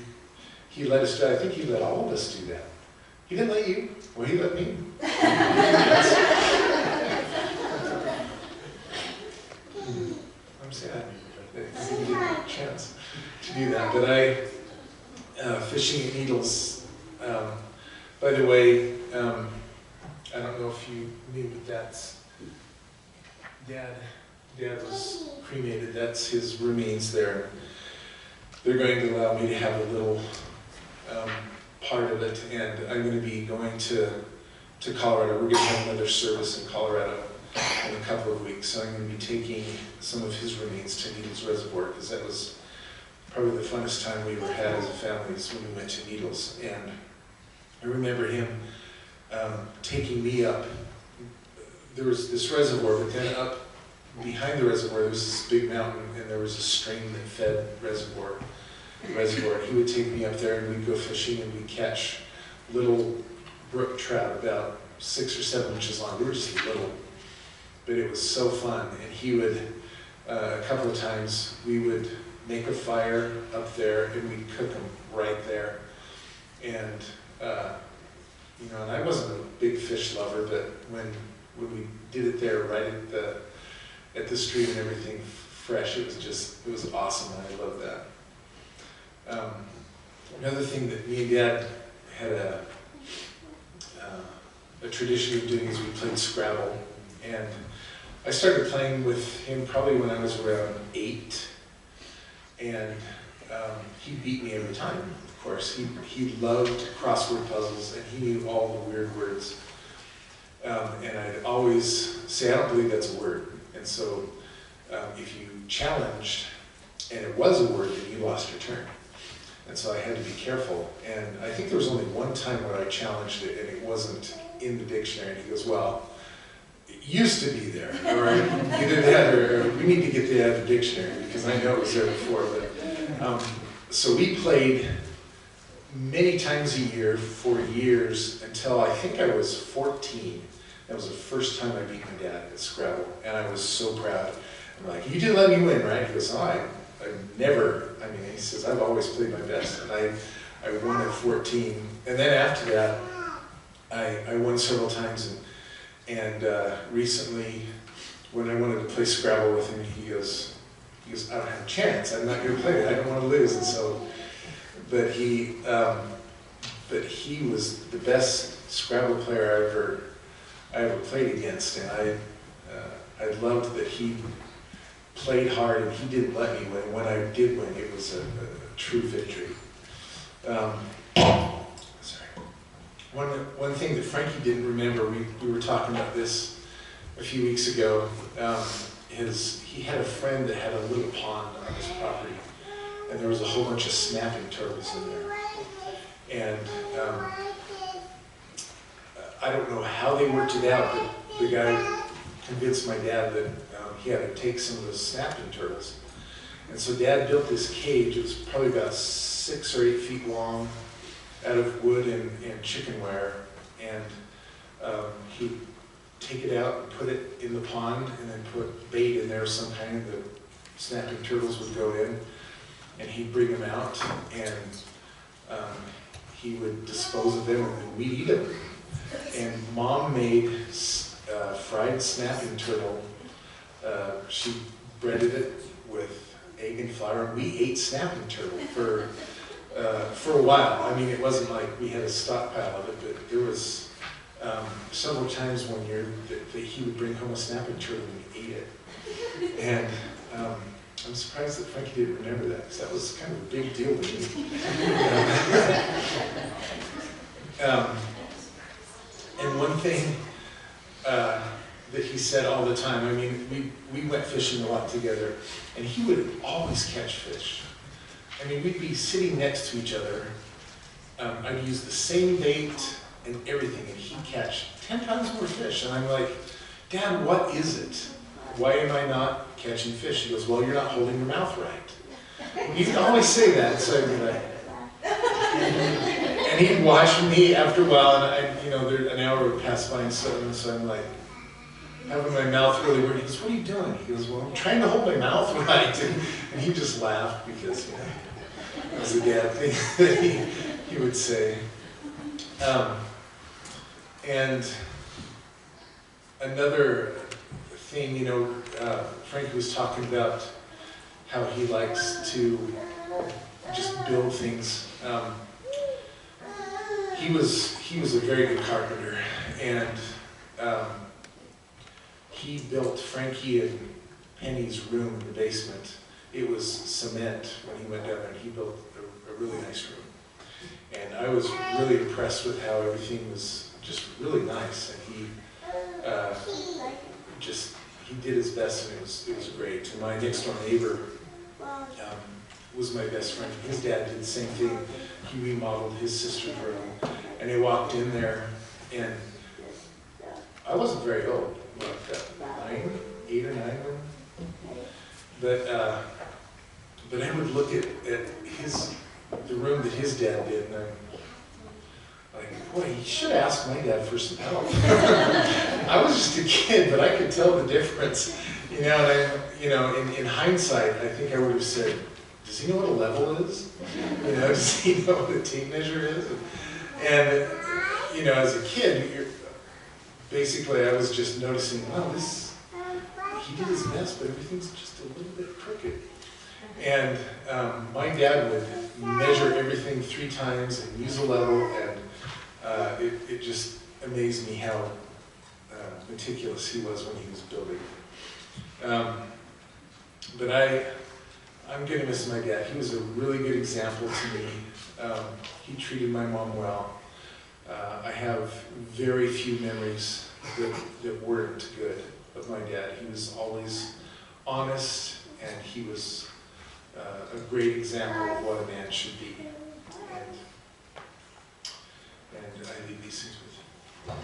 let us drive. I think he let all of us do that. He didn't let you. Well, he let me. I'm sad that he didn't get a chance to do that. But fishing at Needles, by the way, I don't know if you knew, but that's Dad was cremated. That's his remains there. They're going to allow me to have a little part of it, and I'm going to be going to Colorado. We're going to have another service in Colorado in a couple of weeks, so I'm going to be taking some of his remains to Needles Reservoir, because that was probably the funnest time we ever had as a family, is when we went to Needles. And I remember him taking me up. There was this reservoir, but then up behind the reservoir there was this big mountain, and there was a stream that fed reservoir. He would take me up there, and we'd go fishing, and we'd catch little brook trout about 6 or 7 inches long. We were just little, but it was so fun. And he would, a couple of times, we would make a fire up there, and we'd cook them right there. And and I wasn't a big fish lover, but when we did it there, right at the stream and everything fresh, it was awesome, and I loved that. Another thing that me and Dad had a tradition of doing is we played Scrabble, and I started playing with him probably when I was around 8, and he beat me every time. Of course, he loved crossword puzzles, and he knew all the weird words. And I'd always say, I don't believe that's a word. And so if you challenged and it was a word, then you lost your turn. And so I had to be careful. And I think there was only one time where I challenged it and it wasn't in the dictionary. And he goes, well, it used to be there. Or either that or we need to get that out of the dictionary, because I know it was there before. But so we played many times a year for years until I think I was 14. That was the first time I beat my dad at Scrabble, and I was so proud. I'm like, you did let me win, right? He goes, oh, I've never, he says, I've always played my best, and I won at 14. And then after that, I won several times, and recently, when I wanted to play Scrabble with him, he goes, I don't have a chance, I'm not going to play it, I don't want to lose. And so, but he was the best Scrabble player I ever played against, and I loved that he played hard and he didn't let me win. When I did win, it was a true victory. Sorry. One thing that Frankie didn't remember, we were talking about this a few weeks ago. He had a friend that had a little pond on his property, and there was a whole bunch of snapping turtles in there. And I don't know how they worked it out, but the guy convinced my dad that he had to take some of those snapping turtles. And so Dad built this cage. It was probably about 6 or 8 feet long, out of wood and chicken wire. And he'd take it out and put it in the pond, and then put bait in there of some kind. The snapping turtles would go in, and he'd bring them out, and he would dispose of them, and then we'd eat them. And Mom made fried snapping turtle. She breaded it with egg and flour, and we ate snapping turtle for a while. It wasn't like we had a stockpile of it, but there was several times one year that he would bring home a snapping turtle and we ate it. And I'm surprised that Frankie didn't remember that, because that was kind of a big deal to me. And one thing that he said all the time. I mean, we went fishing a lot together, and he would always catch fish. I mean, we'd be sitting next to each other. I'd use the same bait and everything, and he'd catch 10 times more fish. And I'm like, Dad, what is it? Why am I not catching fish? He goes, well, you're not holding your mouth right. He'd always say that, so I'd be like, and he'd watch me after a while, and an hour would pass by, and so I'm like, having my mouth really weird. He goes, what are you doing? He goes, well, I'm trying to hold my mouth right. And he just laughed because, that was a dad thing that he would say. And another thing, Frankie was talking about how he likes to just build things. He was a very good carpenter, and he built Frankie and Penny's room in the basement. It was cement when he went down there, and he built a really nice room. And I was really impressed with how everything was just really nice, and he did his best, and it was great. And my next door neighbor was my best friend. His dad did the same thing. He remodeled his sister's room, and I walked in there, and I wasn't very old, like 8 or 9, but I would look at the room that his dad did, and I'm like, boy, he should have asked my dad for some help. I was just a kid, but I could tell the difference, And in hindsight, I think I would have said, does he know what a level is? Does he know what a tape measure is? And as a kid, basically I was just noticing, wow, he did his best, but everything's just a little bit crooked. And my dad would measure everything 3 times and use a level, and it just amazed me how meticulous he was when he was building. But I'm going to miss my dad. He was a really good example to me. He treated my mom well. I have very few memories that weren't good of my dad. He was always honest, and he was a great example of what a man should be. And I leave these things with you.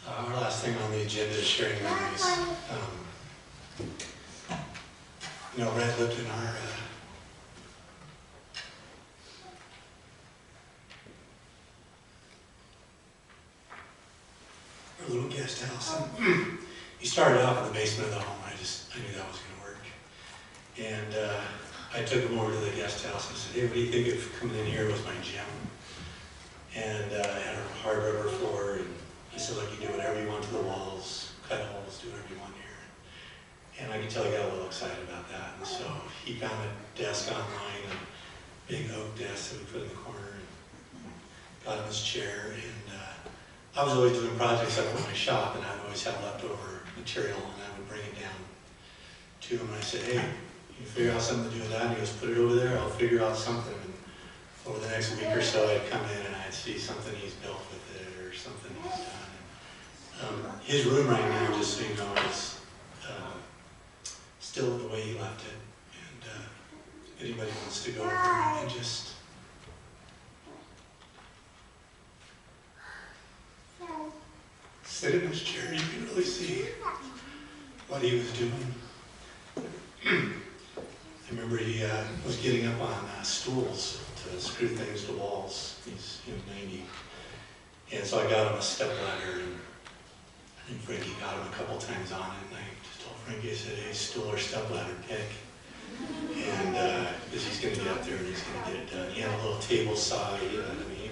Our last thing on the agenda is sharing memories. Red lived in our little guest house. And he started off in the basement of the home. I knew that was going to work. And I took him over to the guest house and said, hey, what do you think of coming in here with my gym? And I had a hard rubber floor, and he said, look, you do whatever you want to the walls, cut holes, do whatever you want here. And I could tell he got a little excited about that. And so he found a desk online, a big oak desk that we put in the corner, and got him his chair. And I was always doing projects up in my shop, and I'd always have leftover material, and I would bring it down to him. And I said, hey, you figure out something to do with that? And he goes, put it over there, I'll figure out something. And over the next week or so, I'd come in and I'd see something he's built with it or something he's done. And, his room right now, just so you know, is still the way he left it. And if anybody wants to go over and just sit in his chair, you can really see what he was doing. I remember he was getting up on stools to screw things to walls. He was 90. And so I got him a step ladder, and I think Frankie got him a couple times on it. And I just told Frankie, I said, hey, stool or step ladder, pick. And because he's going to get up there and he's going to get it done. He had a little table saw. He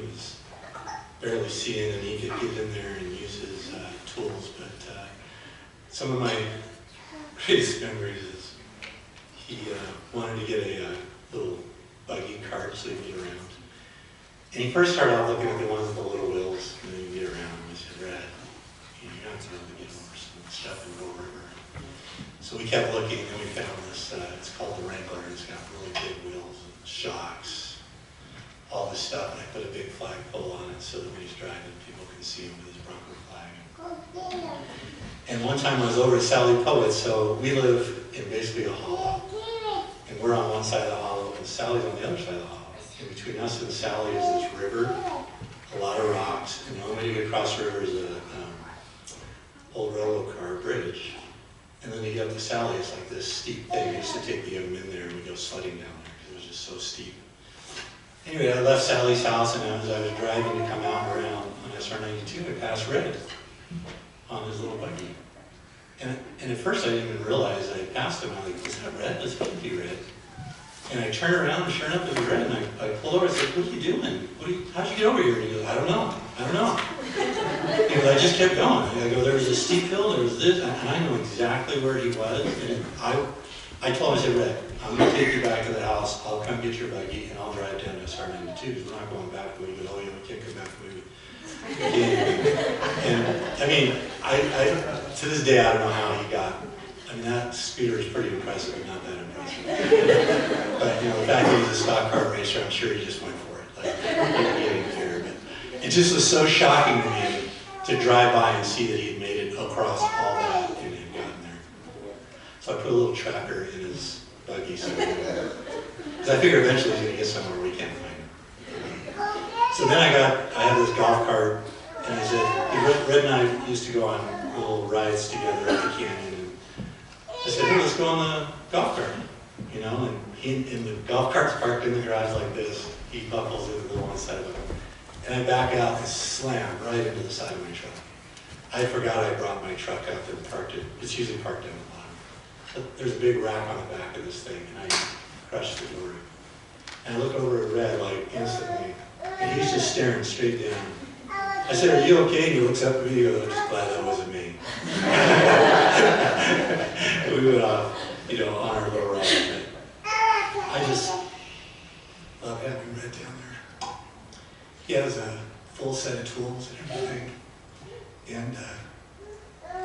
was barely seeing, and he could get in there and use his tools. But some of my greatest memories is he wanted to get a little buggy cart so he could get around. And he first started out looking at the ones with the little wheels, and then you get around them. I said, Brad, you're not going to get over some stuff and go river. So we kept looking, and we found this, it's called the Wrangler, and it's got really big wheels and shocks. all this stuff, and I put a big flagpole on it so that when he's driving, people can see him with his Bronco flag. And one time I was over at Sally Poet's, so we live in basically a hollow. And we're on one side of the hollow, and Sally's on the other side of the hollow. And between us and Sally is this river, a lot of rocks, and the only way to get across the river is a old railroad car bridge. And then you get up to Sally, it's like this steep thing. I used to take the young men there and we go sledding down there because it was just so steep. Anyway, I left Sally's house, and as I was driving to come out around on SR92, I passed Red on his little buggy. And at first I didn't even realize I passed him. I was like, is that Red? This can't be Red. And I turned around, and sure enough it was Red. And I pulled over and said, what are you doing? How'd you get over here? And he goes, I don't know. He goes, I just kept going. I go, there was a steep hill, there was this, and I know exactly where he was. And I told him, I said, Red, I'm going to take you back to the house. I'll come get your buggy, and I'll drive down to SR92 because we're not going back. He goes, oh, yeah, we can't come back. And I mean, I to this day, I don't know how he got. I mean, that scooter is pretty impressive, but not that impressive. But you know, the fact that he's a stock car racer, I'm sure he just went for it. Like, he didn't care. But it just was so shocking to me to drive by and see that he had made it across all that and had gotten there. So I put a little tracker in his buggy, so because I figure eventually he's going to get somewhere we can't find him. So then I had this golf cart, and I said, Red and I used to go on little rides together at the canyon. And I said, hey, let's go on the golf cart, you know. And the golf cart's parked in the garage like this. He buckles into the one side of it, and I back out and slam right into the side of my truck. I forgot I brought my truck up and parked it. It's usually parked down the bottom. But there's a big rack on the back of this thing, and I crushed the door. And I look over at Red like instantly. And he's just staring straight down. I said, are you okay? And he looks up at me and he goes, I'm just glad that wasn't me. We went off, you know, on our little ride. I just love having Red down there. He has a full set of tools and everything. And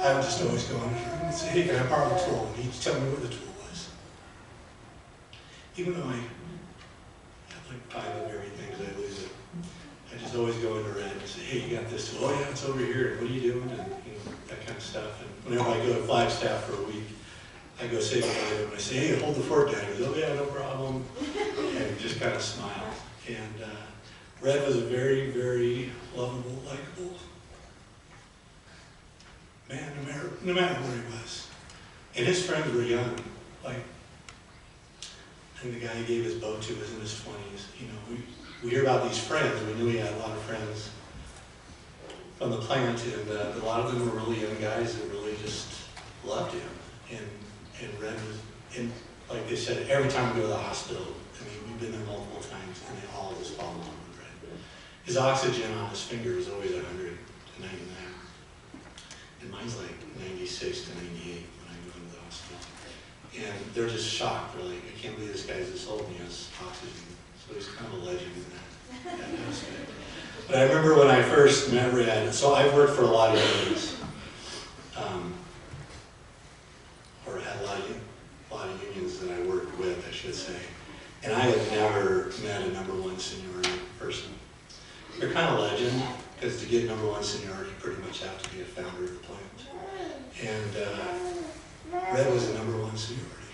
I would just always go in his room and say, hey, can I borrow the tool? And he'd tell me what the tool was. Even though I have like 5 of everything because I lose it. I just always go into Red and say, hey, you got this tool? Oh yeah, it's over here. What are you doing? And you know, that kind of stuff. And whenever I go to Flagstaff for a week, I go say goodbye to him. I say, hey, hold the fort down. He goes, oh yeah, no problem. And just kind of smiles. And Red was a very, very lovable, likable man, no matter where he was. And his friends were young. Like, I think the guy he gave his boat to was in his 20s. You know, we hear about these friends. We knew he had a lot of friends from the plant, and a lot of them were really young guys that really just loved him. And Red was, and like they said, every time we go to the hospital, I mean, we've been there multiple times, and they all just fall in love with Red. His oxygen on his finger is always 100 to 99. And mine's like 96 to 98 when I go into the hospital. And they're just shocked. They're like, I can't believe this guy's this old and he has oxygen. So he's kind of a legend in that aspect. But I remember when I first met Red, so I've worked for a lot of unions, or had a lot of unions that I worked with, I should say. And I have never met a #1 seniority person. They're kind of legend, because to get #1 seniority, you pretty much have to be a founder of the plant. And Red was a #1 seniority.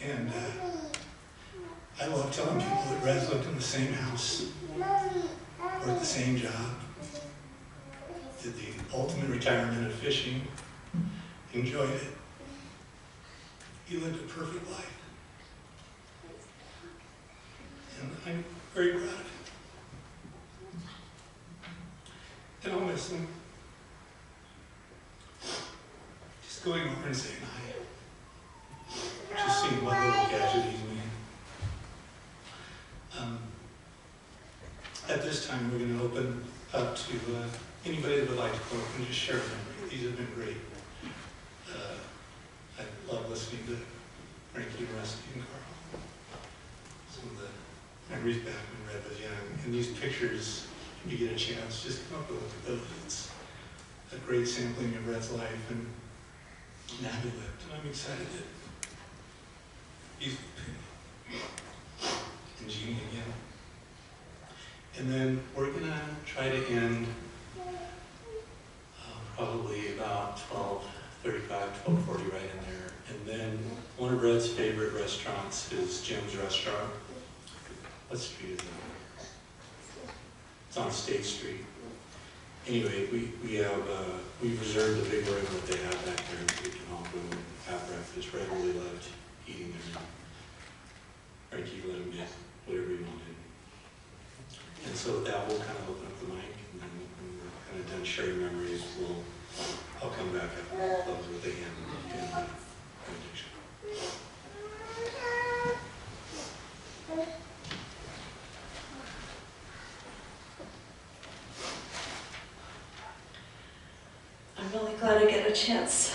And I love telling people that Red's lived in the same house, worked the same job, did the ultimate retirement of fishing, enjoyed it. He lived a perfect life. And I'm very proud of him. And I'll miss him. Just going over and saying hi. Just seeing what little gadget he's made. At this time, we're going to open up to anybody that would like to come up and just share with them. These have been great. I love listening to Frankie, Rusty, and Carl. Some of the memories back when Red was young. And these pictures, if you get a chance, just come up and look at those. It's a great sampling of Red's life and how he lived. And I'm excited that he's and Jeannie again. And then we're gonna try to end probably about 12:35, 12:40, right in there. And then one of Red's favorite restaurants is Jim's Restaurant. What street is that? It's on State Street. Anyway, we've reserved the big room that they have back there, so we can all go and have breakfast. Red really loved eating there. Frankie let him get whatever he wanted. And so with that, we'll kind of open up the mic, and then when we're kind of done sharing memories, I'll come back after we close with the hymn and benediction. I'm really glad I get a chance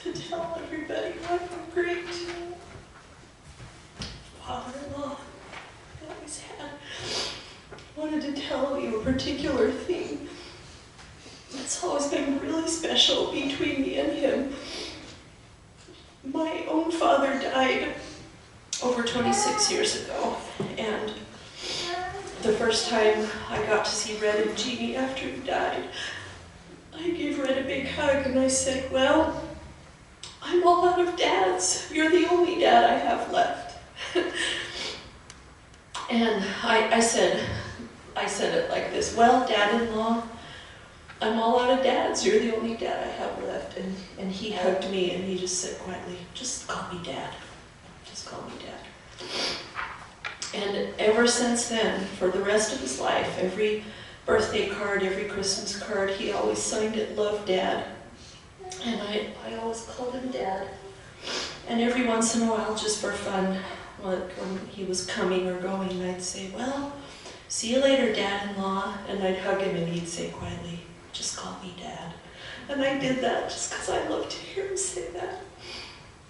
to tell everybody what a great father-in-law I always had. Wanted to tell you a particular thing that's always been really special between me and him. My own father died over 26 years ago, and the first time I got to see Red and Jeannie after he died, I gave Red a big hug and I said, well, I'm all out of dads. You're the only dad I have left. And I said it like this, well, Dad-in-law, I'm all out of dads. You're the only dad I have left. And he hugged me and he just said quietly, just call me Dad. Just call me Dad. And ever since then, for the rest of his life, every birthday card, every Christmas card, he always signed it, Love, Dad. And I always called him Dad. And every once in a while, just for fun, when he was coming or going, I'd say, well, see you later, Dad-in-law. And I'd hug him and he'd say quietly, just call me Dad. And I did that just because I loved to hear him say that.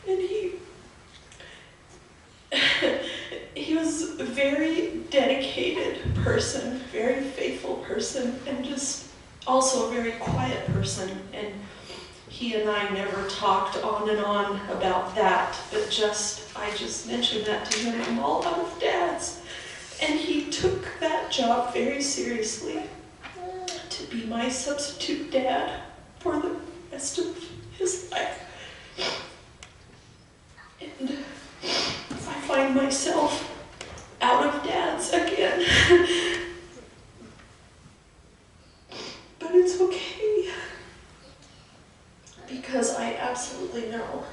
And he was a very dedicated person, very faithful person, and just also a very quiet person. And he and I never talked on and on about that, but I just mentioned that to him, I'm all out of dads. And he took that job very seriously, to be my substitute dad for the rest of his life. And I find myself out of dads again. But it's okay, because I absolutely know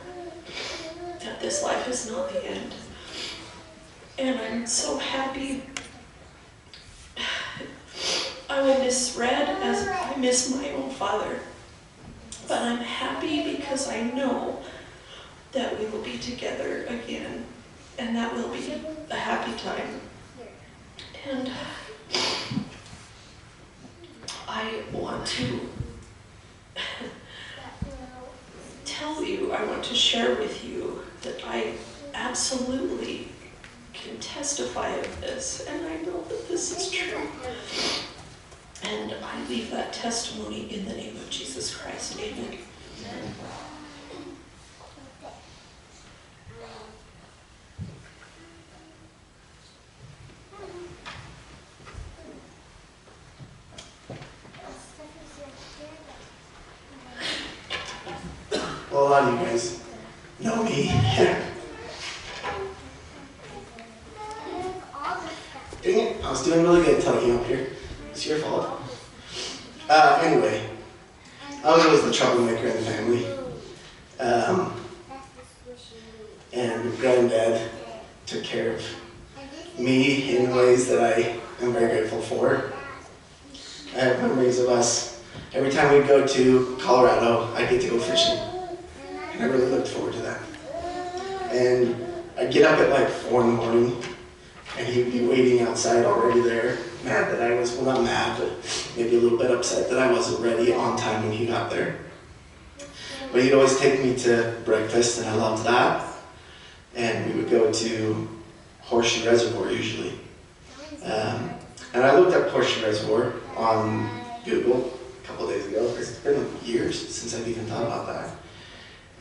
that this life is not the end. And I'm so happy. I will miss Red as I miss my own father. But I'm happy because I know that we will be together again. And that will be a happy time. And I want to tell you, I want to share with you that I absolutely can testify of this, and I know that this is true. And I leave that testimony in the name of Jesus Christ. Amen. Well, a lot of you guys know me. Dang it, I was doing really good until I came up here. It's your fault. Anyway, I was always the troublemaker in the family. And Granddad took care of me in ways that I am very grateful for. I have memories of us. Every time we'd go to Colorado, I'd get to go fishing. And I really looked forward to that. And I'd get up at like 4 in the morning, and he'd be waiting outside already there, mad that I was, well, not mad, but maybe a little bit upset that I wasn't ready on time when he got there. But he'd always take me to breakfast, and I loved that. And we would go to Horseshoe Reservoir usually. And I looked up Horseshoe Reservoir on Google a couple days ago, because it's been years since I've even thought about that.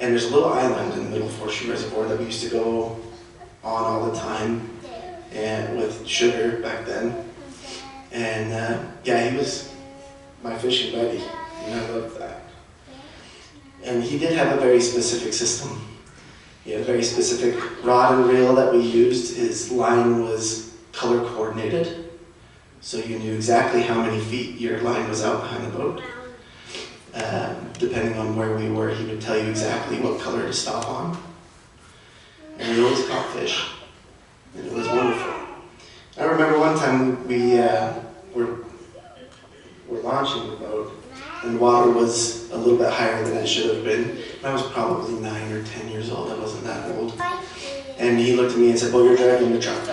And there's a little island in the middle of Horseshoe Reservoir that we used to go on all the time, and with Sugar back then. And yeah, he was my fishing buddy, and I loved that. And he did have a very specific system. He had a very specific rod and reel that we used. His line was color coordinated, so you knew exactly how many feet your line was out behind the boat. Depending on where we were, he would tell you exactly what color to stop on. And we always caught fish, and it was wonderful. I remember one time we were launching the boat, and the water was a little bit higher than it should have been. I was probably 9 or 10 years old, I wasn't that old. And he looked at me and said, "Well, you're driving the truck."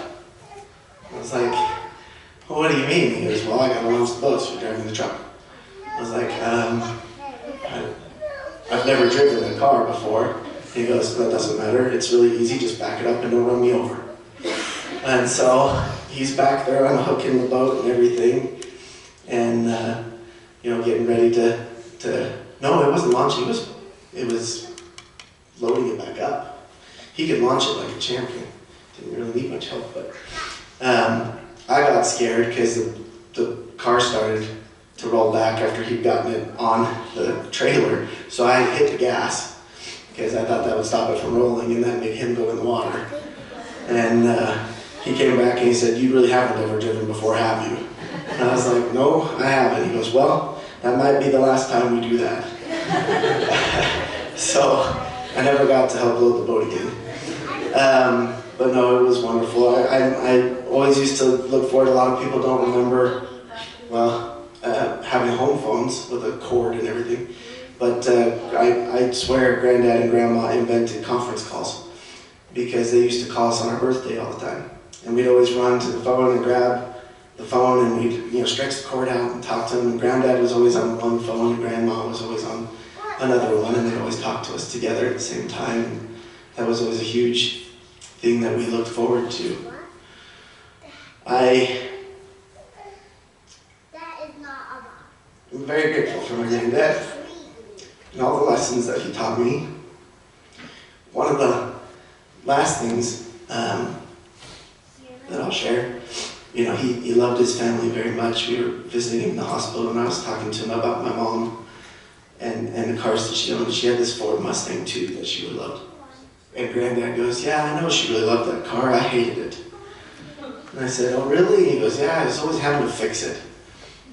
I was like, "Well, what do you mean?" He goes, "Well, I gotta launch the boat, so you're driving the truck." I was like, I've never driven a car before. He goes, "That doesn't matter, it's really easy, just back it up and don't run me over." And so he's back there unhooking the boat and everything, and getting ready to no, it wasn't launching, it was loading it back up. He could launch it like a champion. Didn't really need much help, but I got scared because the car started to roll back after he'd gotten it on the trailer. So I hit the gas because I thought that would stop it from rolling, and that made him go in the water. And he came back and he said, "You really haven't ever driven before, have you?" And I was like, "No, I haven't." He goes, "Well, that might be the last time we do that." So I never got to help load the boat again. But no, it was wonderful. I always used to look forward. A lot of people don't remember, having home phones with a cord and everything. But I swear Granddad and Grandma invented conference calls, because they used to call us on our birthday all the time. And we'd always run to the phone and grab the phone, and we'd stretch the cord out and talk to them. And Granddad was always on one phone and Grandma was always on another one, and they'd always talk to us together at the same time. And that was always a huge thing that we looked forward to. I'm very grateful for my granddad and all the lessons that he taught me. One of the last things that I'll share, he loved his family very much. We were visiting him in the hospital, and I was talking to him about my mom and the cars that she owned. She had this Ford Mustang too that she really loved. And Granddad goes, "Yeah, I know she really loved that car. I hated it." And I said, "Oh, really?" He goes, "Yeah, I was always having to fix it.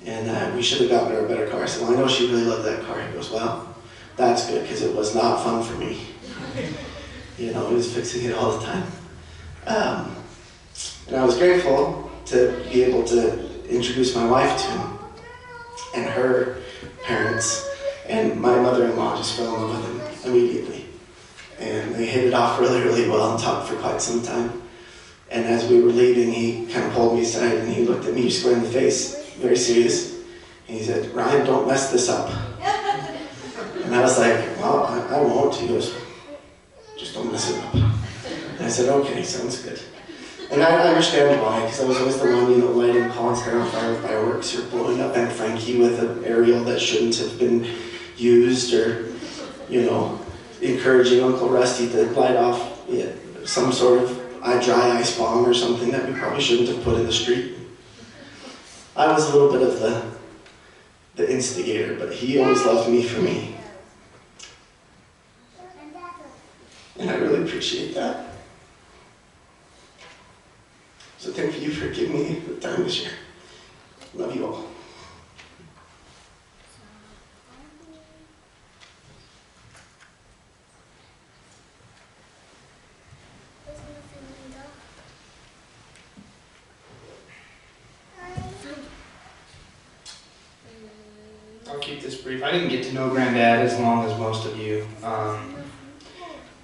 And we should have gotten her a better car." I said, "Well, I know she really loved that car." He goes, "Well, that's good, because it was not fun for me." He was fixing it all the time. And I was grateful to be able to introduce my wife to him and her parents. And my mother-in-law just fell in love with him immediately. And they hit it off really, really well and talked for quite some time. And as we were leaving, he kind of pulled me aside and he looked at me square in the face, very serious. And he said, "Ryan, don't mess this up." And I was like, "Well, I won't." He goes, "Just don't mess it up." And I said, "Okay, sounds good." And I understand why, because I was always the one, lighting Colin's hair on fire with fireworks, or blowing up Aunt Frankie with an aerial that shouldn't have been used, or, encouraging Uncle Rusty to light off some sort of dry ice bomb or something that we probably shouldn't have put in the street. I was a little bit of the instigator, but he always loved me for me. And I really appreciate that. So thank you for giving me the time to share. Love you all. I'll keep this brief. I didn't get to know Granddad as long as most of you,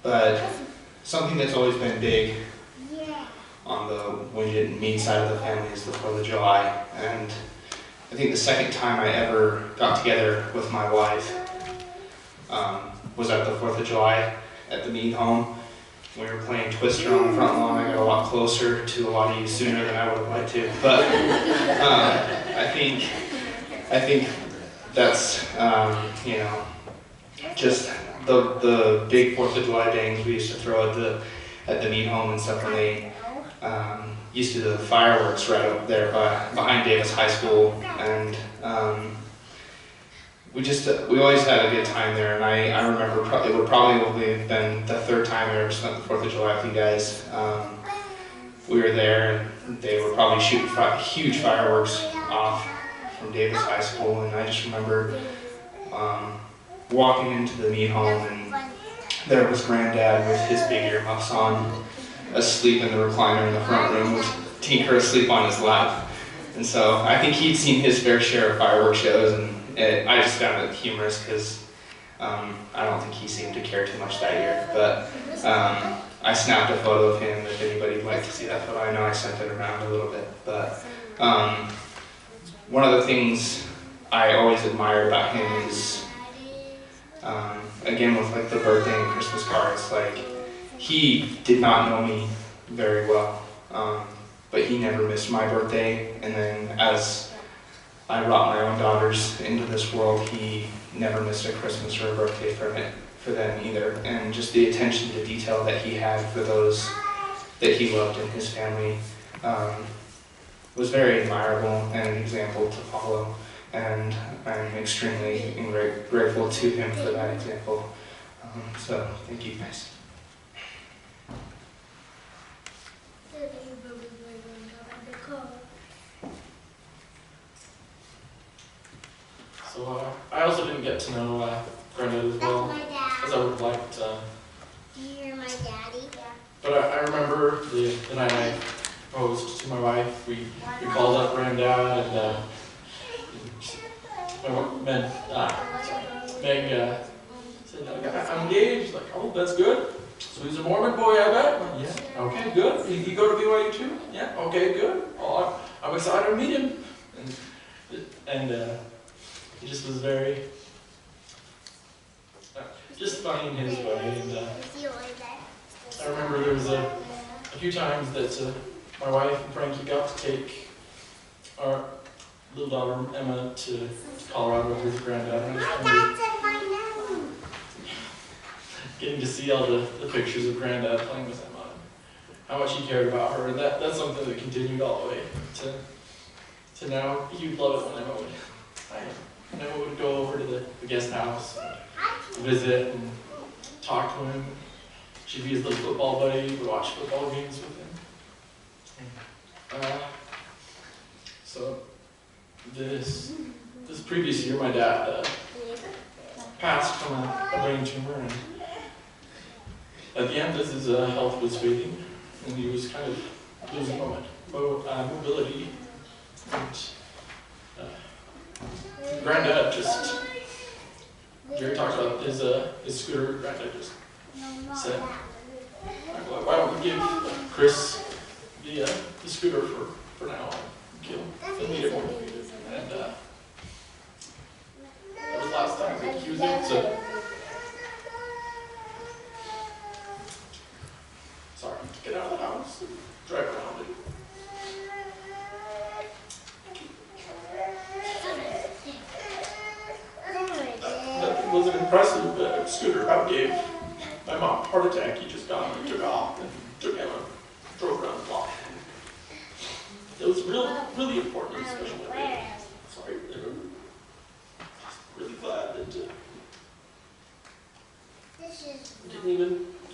but something that's always been big on the Winget and me side of the family is the 4th of July. And I think the second time I ever got together with my wife was at the 4th of July at the Mead home. We were playing Twister on the front lawn. I got a lot closer to a lot of you sooner than I would have liked to. But I think that's, just the big 4th of July bangs we used to throw at the meat home and stuff when they used to do the fireworks right up there behind Davis High School, and we always had a good time there. And I remember it would probably have been the 3rd time I ever spent the 4th of July with you guys. We were there, and they were probably shooting huge fireworks off from Davis High School, and I just remember walking into the meat home, and there was Granddad with his big earmuffs on, asleep in the recliner in the front room with Tinker asleep on his lap. And so I think he'd seen his fair share of fireworks shows, and I just found it humorous because I don't think he seemed to care too much that year. But I snapped a photo of him if anybody would like to see that photo. I know I sent it around a little bit. But one of the things I always admire about him is, again, with like the birthday and Christmas cards, like he did not know me very well, but he never missed my birthday. And then as I brought my own daughters into this world, he never missed a Christmas or a birthday for them either. And just the attention to detail that he had for those that he loved in his family was very admirable and an example to follow. And I'm extremely grateful to him for that example. So thank you guys. So I also didn't get to know Granddad as well as I would have liked. You're my daddy. But I remember the night I proposed to my wife, we called up Granddad, and Meg said, I'm engaged. Like, oh, that's good. So he's a Mormon boy, I bet. Well, yeah. Okay, good. He go to BYU too? Yeah. Okay, good. Oh, I'm excited to meet him. And he just was very, just funny in his way. And I remember there was a few times that my wife and Frankie got to take our little daughter Emma to Colorado with his Granddad. And I just remember getting to see all the pictures of Granddad playing with Emma, and how much he cared about her. And that's something that continued all the way to now. You'd love it when Emma would go over to the guest house, visit and talk to him. She'd be his little football buddy, would watch football games with him. So this previous year, my dad passed from a brain tumor, and at the end, his health was fading, and he was kind of losing mobility. And Granddad just, Jerry talked about his scooter. Granddad just said, why don't we give Chris the scooter for now, and he'll need it more than we do. And that was the last time that he was able to, get out of the house and drive around it. That was an impressive scooter. Outgave my mom a heart attack. He just got and took off and took him and drove around the block. It was really important, especially when I'm really glad that I didn't even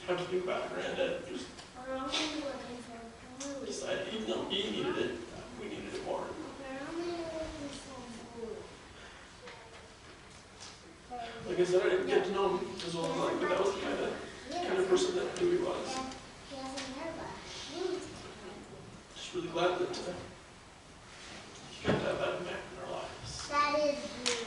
have to think about Granddad. Just decided, even though he needed it, we needed it more. Like I said, I didn't get to know him as well as I like, but that was the kind of person that who he was. Just really glad that he got to have that impact in our lives. That is blue.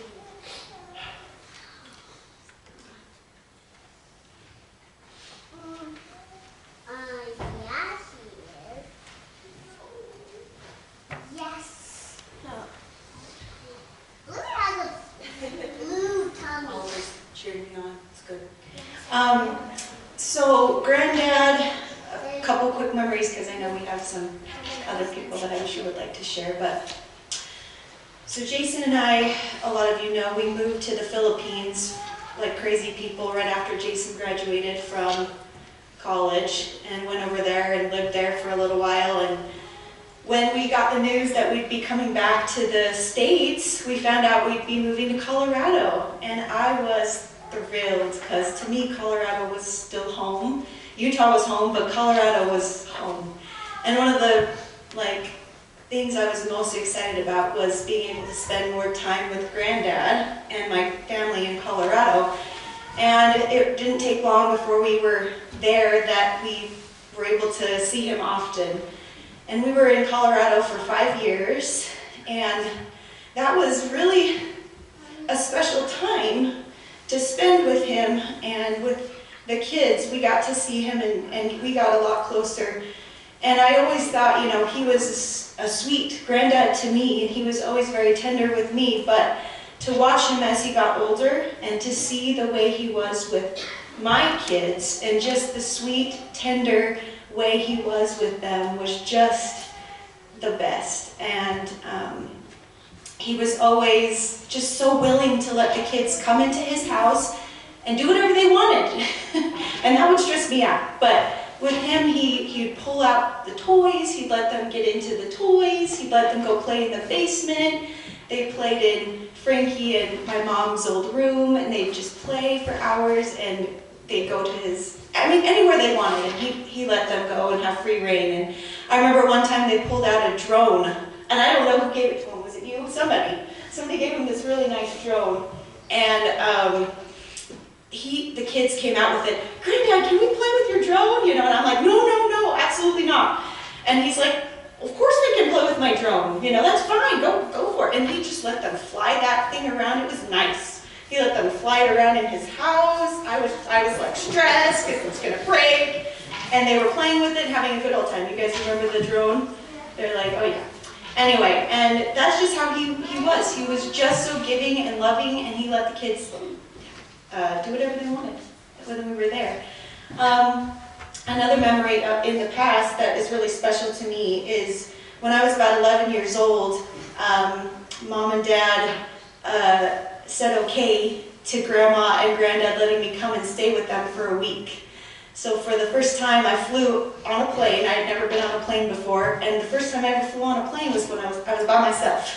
Yes, he is. Yes. Oh. Blue has a blue tummy. Always cheering me on. It's good. So Granddad, a couple quick memories because I know we have some other people that I'm sure would like to share. But so Jason and I, a lot of you know, we moved to the Philippines like crazy people right after Jason graduated from college and went over there and lived there for a little while. And when we got the news that we'd be coming back to the States, we found out we'd be moving to Colorado. And I was thrilled because to me, Colorado was still home. Utah was home, but Colorado was home. And one of the things I was most excited about was being able to spend more time with Granddad and my family in Colorado. And it didn't take long before we were there that we were able to see him often. And we were in Colorado for 5 years, and that was really a special time to spend with him and with the kids. We got to see him, and we got a lot closer. And I always thought, you know, he was a sweet granddad to me, and he was always very tender with me, but to watch him as he got older and to see the way he was with my kids and just the sweet, tender way he was with them was just the best. And he was always just so willing to let the kids come into his house and do whatever they wanted. And that would stress me out. But with him, he'd pull out the toys, he'd let them get into the toys, he'd let them go play in the basement. They played in Frankie and my mom's old room, and they'd just play for hours, and they'd go to anywhere they wanted, and he let them go and have free reign. And I remember one time they pulled out a drone, and I don't know who gave it to him. Was it you? Somebody. Somebody gave him this really nice drone, and the kids came out with it. Granddad, can we play with your drone? You know, and I'm like, no, absolutely not. And he's like, of course they can play with my drone. You know, that's fine, go for it. And he just let them fly that thing around. It was nice. He let them fly it around in his house. I was like stressed because it was gonna break. And they were playing with it, having a good old time. You guys remember the drone? They're like, oh yeah. Anyway, and that's just how he was. He was just so giving and loving, and he let the kids do whatever they wanted when we were there. Another memory in the past that is really special to me is when I was about 11 years old, Mom and Dad said okay to Grandma and Granddad letting me come and stay with them for a week. So for the first time I flew on a plane. I had never been on a plane before, and the first time I ever flew on a plane was when I was by myself.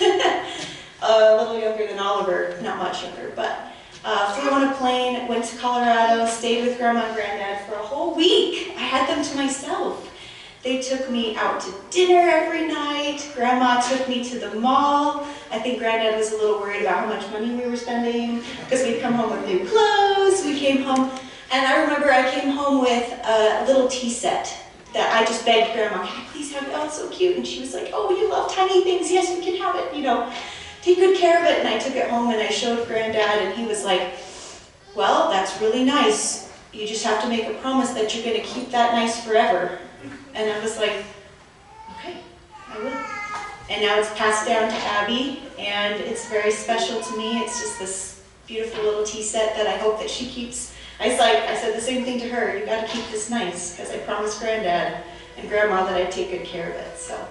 A little younger than Oliver, not much younger, but flew on a plane, went to Colorado, stayed with Grandma and Granddad for a whole week. I had them to myself. They took me out to dinner every night. Grandma took me to the mall. I think Granddad was a little worried about how much money we were spending because we'd come home with new clothes. We came home, and I remember I came home with a little tea set that I just begged Grandma, can I please have it? Oh, it's so cute. And she was like, oh, you love tiny things. Yes, we can have it, you know. Take good care of it. And I took it home and I showed Granddad, and he was like, well, that's really nice. You just have to make a promise that you're going to keep that nice forever. And I was like, okay, I will. And now it's passed down to Abby, and it's very special to me. It's just this beautiful little tea set that I hope that she keeps. I said the same thing to her. You got to keep this nice, because I promised Granddad and Grandma that I'd take good care of it. So,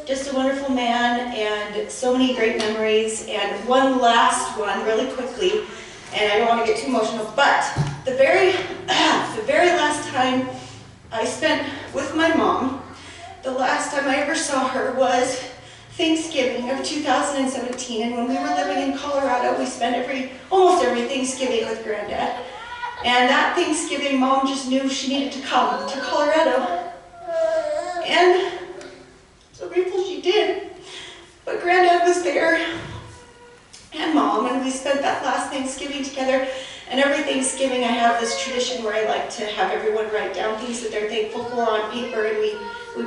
just a wonderful man, and so many great memories. And one last one, really quickly, and I don't want to get too emotional, but the very last time I spent with my mom, the last time I ever saw her was Thanksgiving of 2017. And when we were living in Colorado, we spent almost every Thanksgiving with Granddad. And that Thanksgiving, Mom just knew she needed to come to Colorado. And so grateful she did. But Granddad was there, and Mom, and we spent that last Thanksgiving together. And every Thanksgiving I have this tradition where I like to have everyone write down things that they're thankful for on paper, and we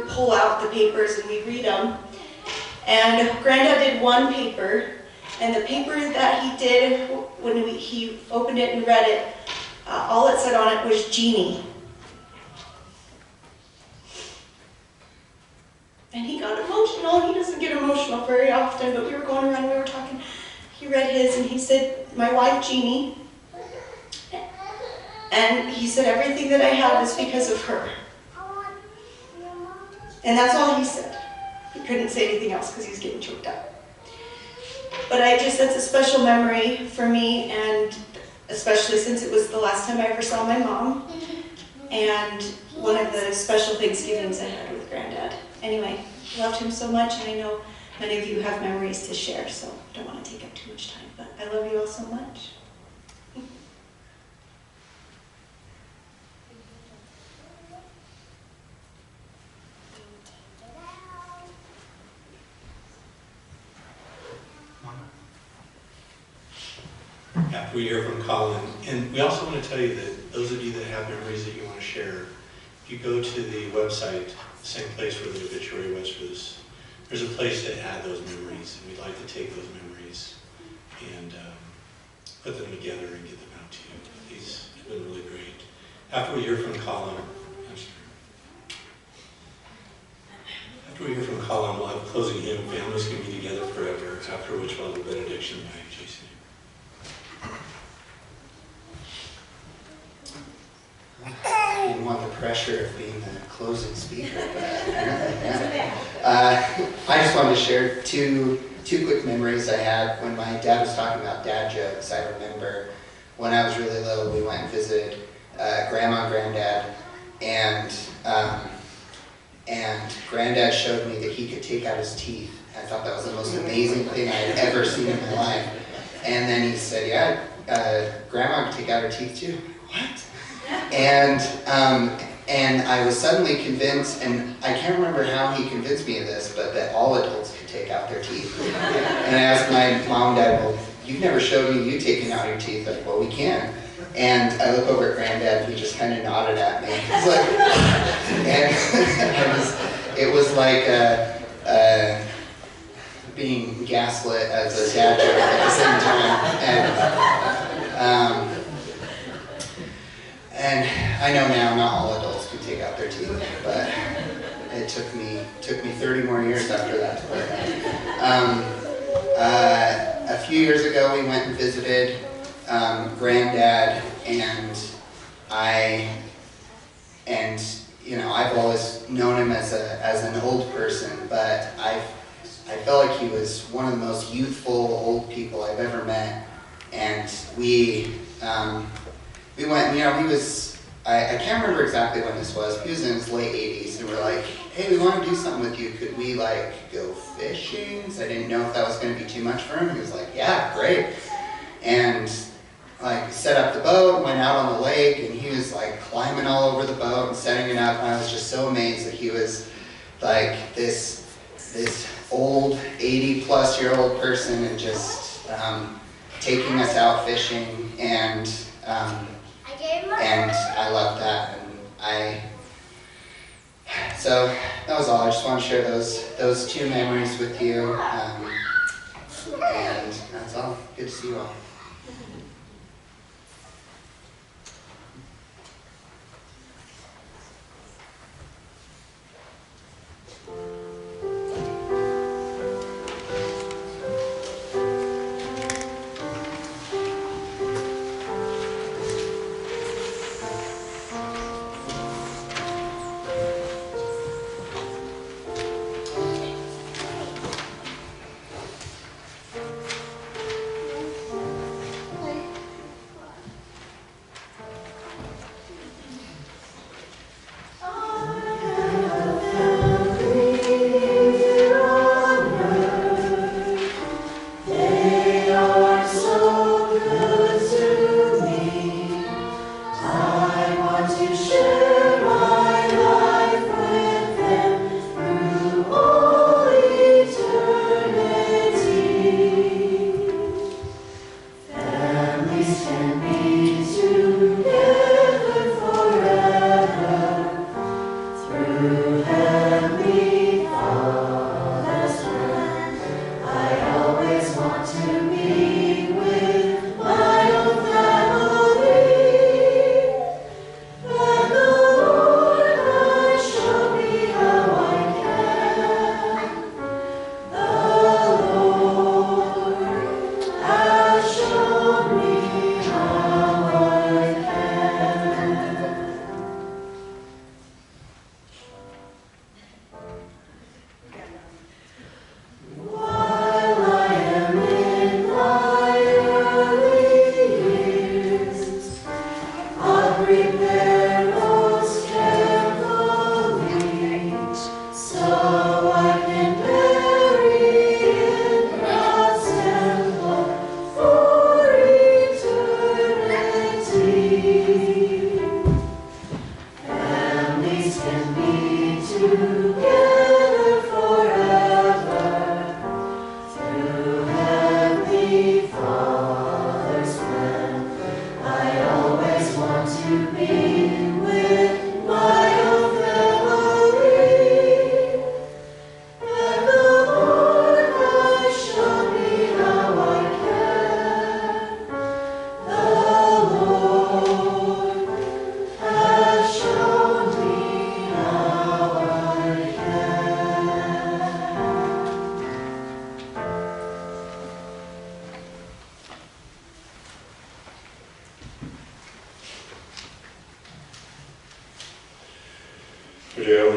pull out the papers and we read them. And Granddad did one paper, and the paper that he did, when he opened it and read it, all it said on it was Jeannie. And he got emotional. He doesn't get emotional very often, but we were going around, we were talking. He read his, and he said, my wife Jeannie. And he said, everything that I have is because of her. And that's all he said. He couldn't say anything else because he was getting choked up. But that's a special memory for me, and especially since it was the last time I ever saw my mom, and one of the special Thanksgivings I had with Granddad. Anyway, loved him so much, and I know many of you have memories to share, so don't want to take up too much time, but I love you all so much. After we hear from Colin, and we also want to tell you that those of you that have memories that you want to share, if you go to the website, same place where the obituary was for this, there's a place to add those memories, and we'd like to take those memories and put them together and get them out to you. These have been really great. After we hear from Colin, we'll have a closing hymn, Families Can Be Together Forever, after which we'll have a benediction by Jason. I didn't want the pressure of being the closing speaker, but yeah. I just wanted to share two quick memories I had when my dad was talking about dad jokes. I remember when I was really little, we went and visited Grandma and Granddad, and Granddad showed me that he could take out his teeth. I thought that was the most amazing thing I had ever seen in my life. And then he said, yeah, Grandma can take out her teeth too. What? And I was suddenly convinced, and I can't remember how he convinced me of this, but that all adults could take out their teeth. And I asked my mom and dad, well, you've never showed me you taking out your teeth. Like, well, we can. And I look over at Granddad, and he just kind of nodded at me. He's like, and it was like being gaslit as a dad joke at the same time. And I know now not all adults can take out their teeth, but it took me 30 more years after that to learn that. A few years ago, we went and visited Granddad, and I've always known him as an old person, but I felt like he was one of the most youthful old people I've ever met, and we went, he was, I can't remember exactly when this was, he was in his late 80s, and we're like, hey, we want to do something with you, could we go fishing? So I didn't know if that was going to be too much for him. He was like, yeah, great. And set up the boat, went out on the lake, and he was climbing all over the boat and setting it up, and I was just so amazed that he was this old 80-plus-year-old person and just taking us out fishing, and I loved that, so that was all. I just want to share those two memories with you, and that's all. Good to see you all.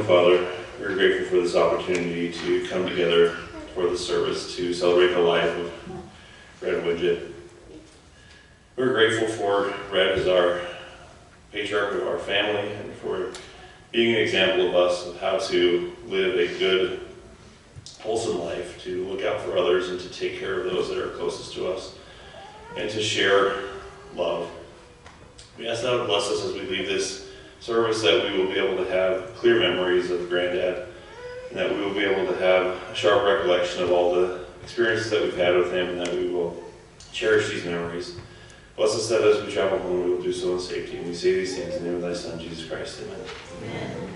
Heavenly Father, we're grateful for this opportunity to come together for the service to celebrate the life of Red Winget. We're grateful for Red as our patriarch of our family and for being an example of us of how to live a good, wholesome life, to look out for others and to take care of those that are closest to us, and to share love. We ask God to bless us as we leave this service, that we will be able to have clear memories of Granddad, and that we will be able to have a sharp recollection of all the experiences that we've had with him, and that we will cherish these memories. Bless us that as we travel home, we will do so in safety. And we say these things in the name of thy Son, Jesus Christ. Amen. Amen.